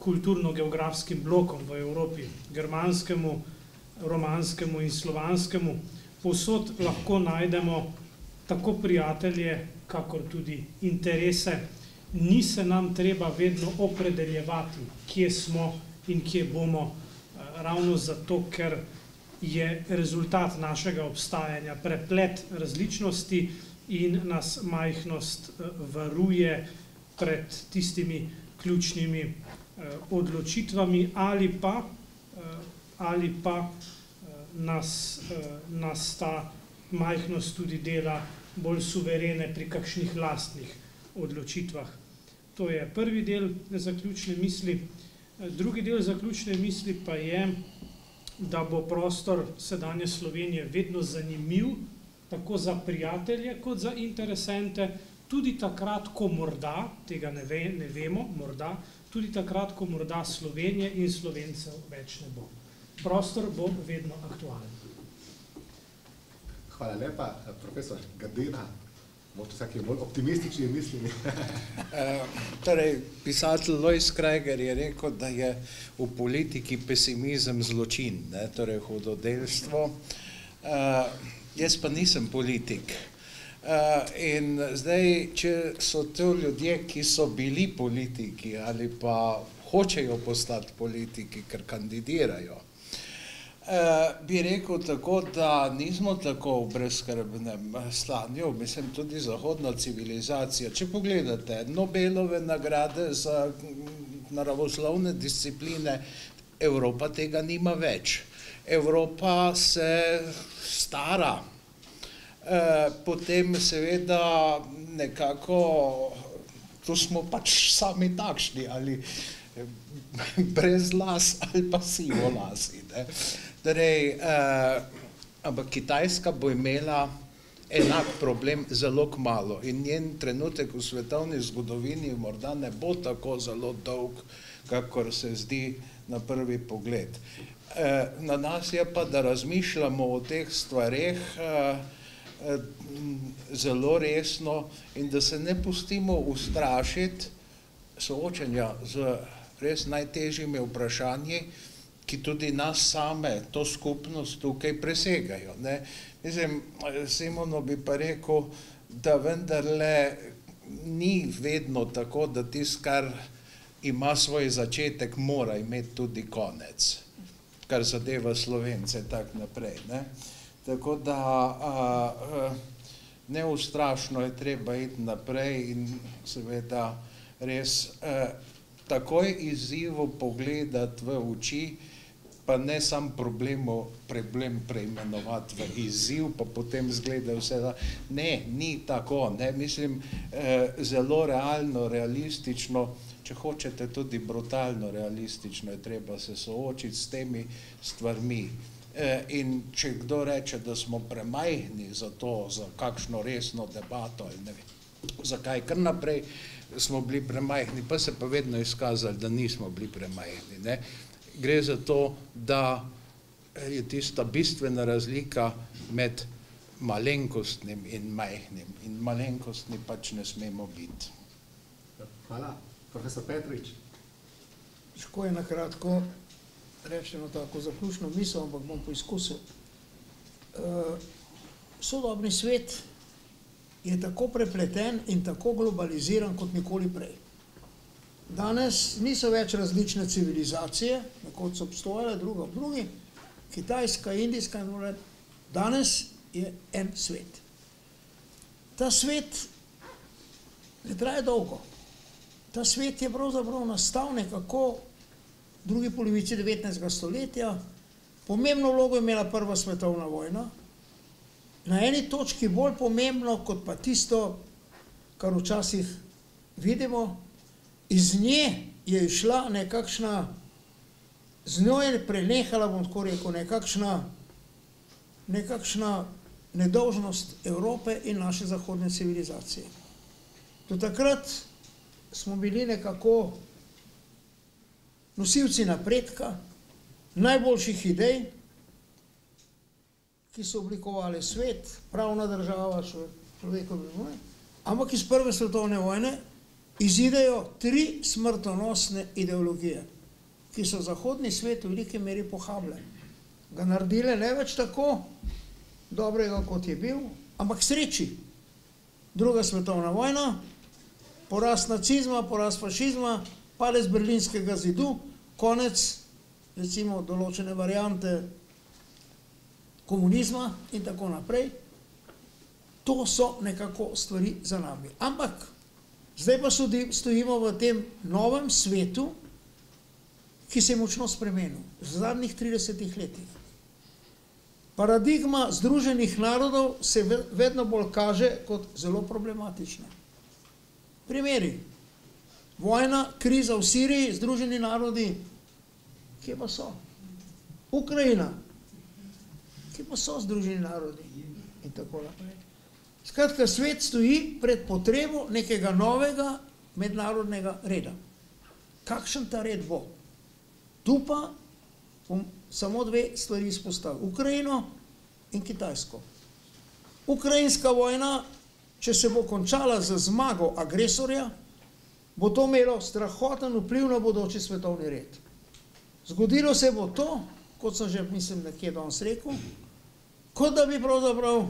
kulturno-geografskim blokom v Evropi, germanskemu, romanskemu in slovanskemu. Povsod lahko najdemo tako prijatelje, kakor tudi interese. Ni se nam treba vedno opredeljevati, kje smo in kje bomo, ravno zato, ker je rezultat našega obstajanja preplet različnosti in nas majhnost varuje pred tistimi ključnimi odločitvami ali pa nas ta majhnost tudi dela bolj suverene pri kakšnih lastnih odločitvah. To je prvi del zaključne misli. Drugi del zaključne misli pa je, da bo prostor sedanje Slovenije vedno zanimiv, tako za prijatelje kot za interesente, tudi takrat, ko morda, tega ne vemo, morda, tudi takrat, ko morda Slovenije in Slovencev več ne bo. Prostor bo vedno aktualen. Hvala lepa, profesor Grdina. Možete vsake bolj optimistični mislimi. Torej, pisatelj Lois Kraiger je rekel, da je v politiki pesimizem zločin, torej hudodelstvo. Jaz pa nisem politik. In zdaj, če so to ljudje, ki so bili politiki ali pa hočejo postati politiki, ker kandidirajo, bi rekel tako, da nismo tako v brezskrbnem stanju, mislim tudi zahodna civilizacija. Če pogledate, Nobelove nagrade za naravoslovne discipline, Evropa tega nima več. Evropa se stara. Potem seveda nekako, tu smo pač sami takšni, ali brez las ali pa sivo lasi. Torej, ampak Kitajska bo imela enak problem zelo kmalu in njen trenutek v svetovni zgodovini morda ne bo tako zelo dolg, kakor se zdi na prvi pogled. Na nas je pa, da razmišljamo o teh stvareh zelo resno in da se ne pustimo ustrašiti soočenja z res najtežjimi vprašanji, ki tudi nas same, to skupnost tukaj presegajo. Mislim, Simono bi pa rekel, da vendarle ni vedno tako, da tisto, kar ima svoj začetek, mora imeti tudi konec, kar zadeva Slovence tako naprej. Tako da neustrašno je treba iti naprej in seveda res takoj izzivu pogledati v oči, pa ne sam problem preimenovati v izziv, pa potem zgleda vse da. Ne, ni tako. Mislim, zelo realno, realistično, če hočete tudi brutalno realistično, je treba se soočiti s temi stvarmi. In če kdo reče, da smo premajhni za to, za kakšno resno debato, ali ne vem, zakaj, kar naprej smo bili premajhni, pa se pa vedno izkazali, da nismo bili premajhni. Gre za to, da je tista bistvena razlika med malenkostnim in majhnim. In malenkostni pač ne smemo biti. Hvala. Profesor Petrič. Težko je na kratko reči eno tako zaključno misel, ampak bom poizkusil. Sodobni svet je tako prepleten in tako globaliziran kot nikoli prej. Danes niso več različne civilizacije, nekoč so obstojale druga ob drugi, kitajska, indijska in tako. Danes je en svet. Ta svet ne traja dolgo. Ta svet je pravzaprav nastal nekako v drugi polovici 19. stoletja. Pomembno vlogo je imela prva svetovna vojna. Na eni točki bolj pomembno, kot pa tisto, kar včasih vidimo, iz nje je išla nekakšna, z njo je prenehala, bom tako rekel, nekakšna nedolžnost Evrope in naše zahodne civilizacije. Do takrat smo bili nekako nosilci napredka, najboljših idej, ki so oblikovali svet, pravna država, človekove vojne, ampak iz prve svetovne vojne izidejo 3 smrtonosne ideologije, ki so zahodni svet v veliki meri pohabile. Ga naredile ne več tako dobrega, kot je bil, ampak sreči. Druga svetovna vojna, porast nacizma, porast fašizma, padec Berlinskega zidu, konec, recimo, določene variante komunizma in tako naprej. To so nekako stvari za nami. Ampak zdaj pa stojimo v tem novem svetu, ki se je močno spremenil v zadnjih 30 letih. Paradigma Združenih narodov se vedno bolj kaže kot zelo problematična. Primeri. Vojna, kriza v Siriji, Združeni narodi, kje pa so? Ukrajina, kje pa so Združeni narodi? In tako naprej. Skratka, svet stoji pred potrebo nekega novega mednarodnega reda. Kakšen ta red bo? Tu pa bom samo 2 stvari izpostavil. Ukrajino in Kitajsko. Ukrajinska vojna, če se bo končala z zmago agresorja, bo to imelo strahoten vpliv na bodoči svetovni red. Zgodilo se bo to, kot sem že, mislim, nekje danes rekel, kot da bi pravzaprav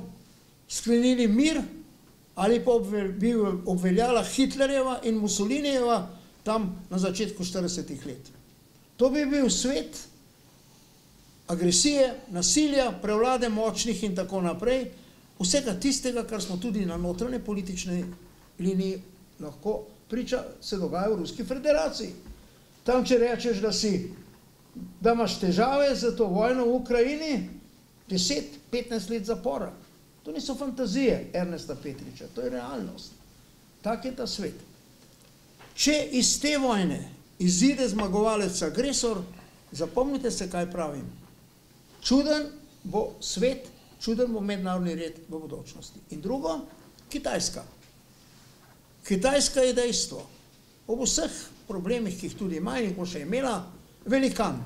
sklenili mir ali pa bi obveljala Hitlerjeva in Mussolinijeva tam na začetku 40 let. To bi bil svet agresije, nasilja, prevlade močnih in tako naprej, vsega tistega, kar smo tudi na notranje politične liniji lahko priča, se dogaja v Ruski federaciji. Tam, če rečeš, da imaš težave za to vojno v Ukrajini, 10-15 let zapora. To niso fantazije Ernesta Petriča, to je realnost. Tak je ta svet. Če iz te vojne izide zmagovalec agresor, zapomnite se, kaj pravim. Čuden bo svet, čuden bo mednarodni red v bodočnosti. In drugo, Kitajska. Kitajska je dejstvo. Ob vseh problemih, ki jih tudi ima in bo še imela, velikan.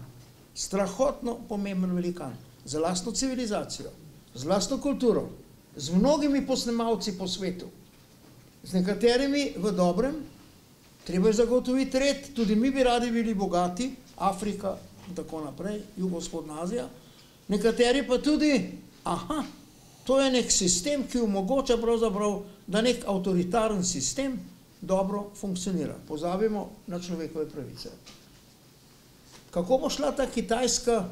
Strahotno pomemben velikan. Za lastno civilizacijo, z lastno kulturo, z mnogimi posnemalci po svetu, z nekaterimi v dobrem, treba je zagotoviti red, tudi mi bi radi bili bogati, Afrika in tako naprej, jugovzhodna Azija, nekateri pa tudi, to je nek sistem, ki omogoča pravzaprav, da nek avtoritaren sistem dobro funkcionira. Pozabimo na človekove pravice. Kako bo šla ta Kitajska,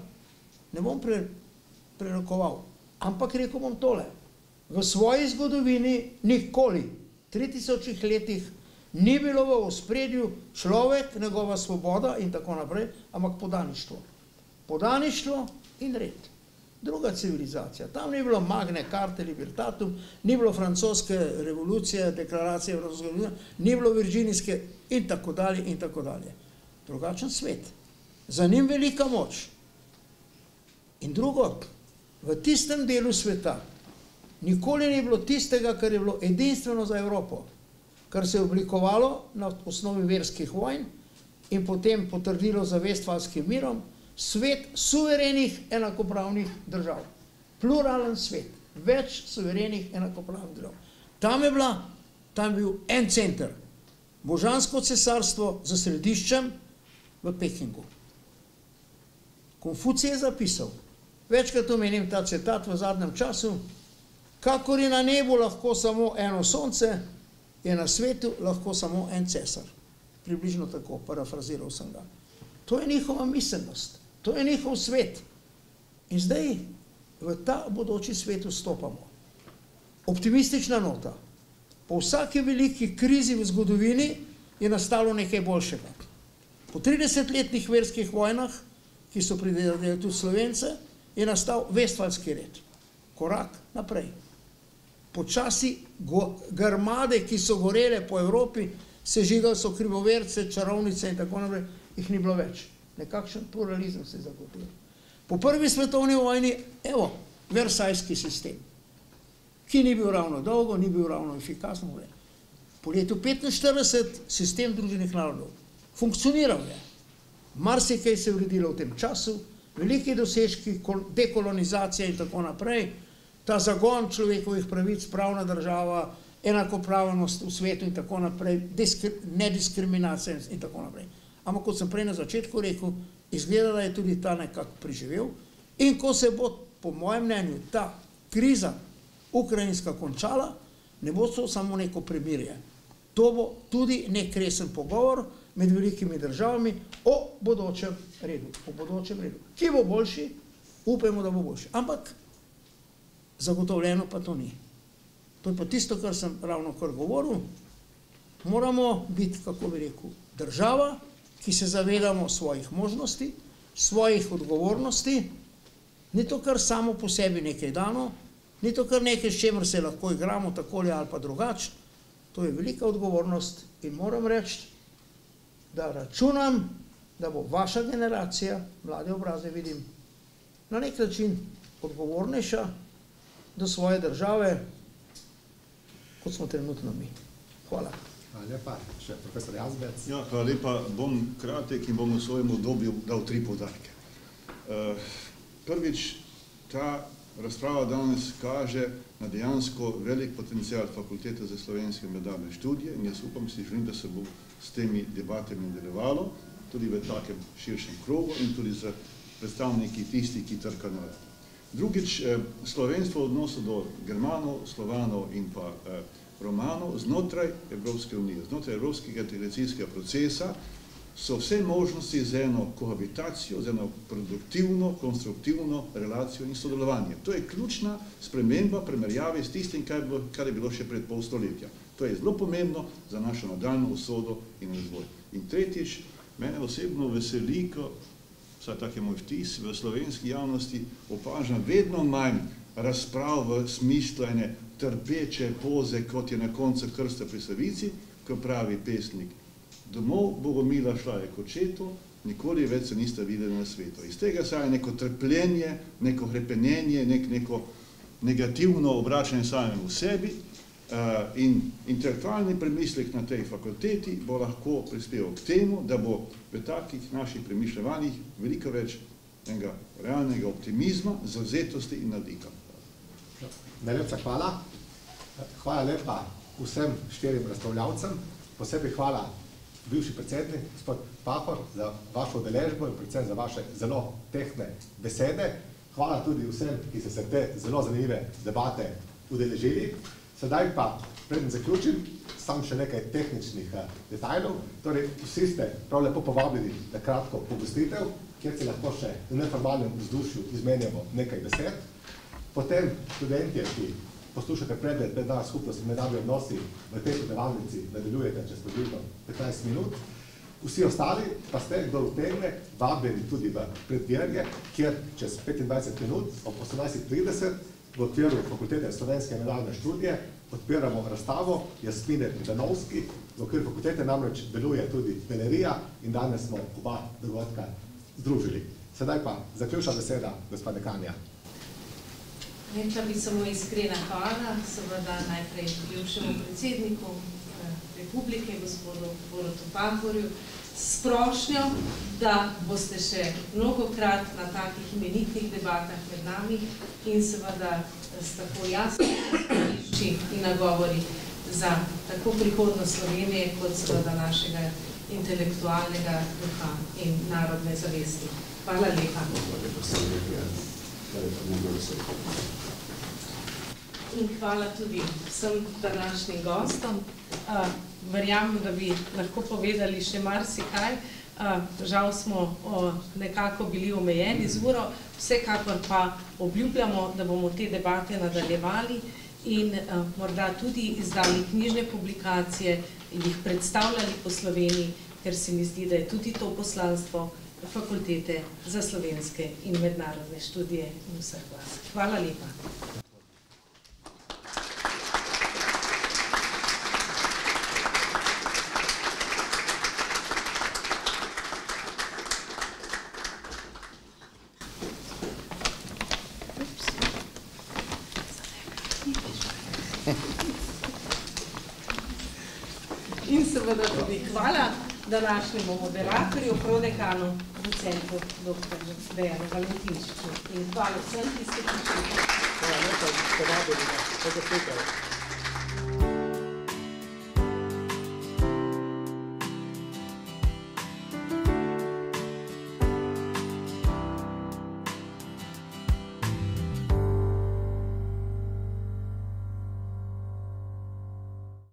ne bom prerokoval, ampak rekel bom tole. V svoji zgodovini nikoli, 3000 letih, ni bilo v ospredju človek, njegova svoboda in tako naprej, ampak podaništvo. Podaništvo in red. Druga civilizacija. Tam ni bilo Magne Carte Libertatum, ni bilo francoske revolucije, deklaracije francoske revolucije, ni bilo virginijske in tako dalje in tako dalje. Drugačen svet. Za njim velika moč. In drugo, v tistem delu sveta nikoli ni bilo tistega, kar je bilo edinstveno za Evropo, kar se je oblikovalo na osnovi verskih vojn in potem potrdilo za Vestfalskim mirom, svet suverenih enakopravnih držav. Pluralen svet, več suverenih enakopravnih držav. Tam je bil en center, božansko cesarstvo z središčem v Pekingu. Konfucij je zapisal, večkrat omenim ta citat v zadnjem času, kakor je na nebu lahko samo eno sonce, je na svetu lahko samo en cesar. Približno tako, parafraziral sem ga. To je njihova miselnost, to je njihov svet. In zdaj v ta bodoči svet vstopamo. Optimistična nota. Po vsaki veliki krizi v zgodovini je nastalo nekaj boljšega. Po 30-letnih verskih vojnah, ki so pridedali tudi Slovence, je nastal Vestfalski red. Korak naprej. Počasi grmade, ki so gorele po Evropi, sežigali so krivoverce, čarovnice in tako naprej, jih ni bilo več. Nekakšen pluralizem se je zagotovil. Po prvi svetovni vojni, evo, Versajski sistem, ki ni bil ravno dolgo, ni bil ravno efikasno. Po letu 1945 sistem Združenih narodov funkcioniral je. Marsikaj se je uredilo v tem času, veliki dosežki, dekolonizacija in tako naprej, ta zagon človekovih pravic, pravna država, enakopravnost v svetu in tako naprej, nediskriminacija in tako naprej. Ampak kot sem prej na začetku rekel, izgleda, da je tudi ta nekako preživel in ko se bo, po mojem mnenju, ta kriza ukrajinska končala, ne bo to samo neko premirje. To bo tudi nek resen pogovor med velikimi državami o bodočem redu. Ki bo boljši, upajmo, da bo boljši. Ampak zagotovljeno pa to ni. To je pa tisto, kar sem ravno kar govoril. Moramo biti, kako bi rekel, država, ki se zavedamo svojih možnosti, svojih odgovornosti. Ni to kar samo po sebi nekaj dano, ni to kar nekaj, s čemer se lahko igramo takole ali pa drugače. To je velika odgovornost in moram reči, da računam, da bo vaša generacija, mlade obraze vidim, na nek način odgovornejša do svoje države, kot smo trenutno mi. Hvala. Hvala lepa. Še profesor Jazbec. Ja, hvala lepa. Bom kratek in bom v svojem obdobju dal 3 poudarke. Prvič, ta razprava danes kaže na dejansko velik potencial Fakultete za slovenske in mednarodne študije in jaz upam, si želim, da se bo s temi debatami nadaljevalo, tudi v takem širšem krogu in tudi z predstavniki tistih, ki trkajo na vrata. Drugič, slovenstvo v odnosu do Germanov, Slovanov in pa Romanov znotraj Evropske unije, znotraj evropskega integracijskega procesa so vse možnosti za eno kohabitacijo, za eno produktivno, konstruktivno relacijo in sodelovanje. To je ključna sprememba primerjave s tistim, kar je bilo še pred pol stoletja. To je zelo pomembno za našo nadaljnjo usodo in razvoj. In tretjič, mene osebno veseli, ko, vsaj tak je moj vtis, v slovenski javnosti opažam vedno manj razprav v smislu ene trpeče poze, kot je na koncu krsta pri Savici, ko pravi pesnik: domov Bogomila šla je k očetu, nikoli več se nista videli na svetu. Iz tega se je neko trpljenje, neko hrepenenje, neko negativno obračanje samemu sebi in intelektualni premislek na tej fakulteti bo lahko prispeval k temu, da bo v takih naših premišljevanjih veliko več enega realnega optimizma, zavzetosti in navdika. Najlepša hvala. Hvala lepa vsem 4 razpravljavcem. Posebej hvala bivši predsednik, gospod Pahor, za vašo udeležbo in predvsem za vaše zelo tehtne besede. Hvala tudi vsem, ki so se te zelo zanimive debate udeležili. Sedaj pa, preden zaključim, sam še nekaj tehničnih detajlov. Torej, vsi ste prav lepo povabljeni na kratko pogostitev, kjer se lahko še v neformalnem vzdušju izmenjamo nekaj besed. Potem študentje, ki poslušate predmet Mednarodna skupnost in mednarodni odnosi v tej predavalnici, nadaljujete čez približno 15 minut. Vsi ostali pa ste, kdo utegne, vabljeni tudi v predvierje, kjer čez 25 minut ob 18:30 v okviru Fakultete slovenske in mednarodne študije odpiramo razstavo Jasmine Danovski. V okviru fakultete namreč deluje tudi galerija in danes smo oba dogodka združili. Sedaj pa zaključna beseda gospa dekanja. Rekla bi samo iskrena hvala, seveda najprej bivšemu predsedniku Republike, gospodu Borutu Pahorju, s prošnjo, da boste še mnogokrat na takih imenitnih debatah med nami in seveda s tako jasnimi stališči in nagovori za tako prihodnost Slovenije, kot seveda našega intelektualnega duha in narodne zavesti. Hvala lepa. In hvala tudi vsem današnjim gostom. Verjamem, da bi lahko povedali še marsikaj. Žal smo nekako bili omejeni z uro, vsekakor pa obljubljamo, da bomo te debate nadaljevali in morda tudi izdali knjižne publikacije in jih predstavljali po Sloveniji, ker se mi zdi, da je tudi to poslanstvo Fakultete za slovenske in mednarodne študije in vseh vas. Hvala lepa. In seveda tudi hvala današnjemu moderatorju, prodekanu, docentu, dr. Dejanu Valentinčiču. In hvala vsem, ki ste prišli. Hvala lepa, da ste povabili na to.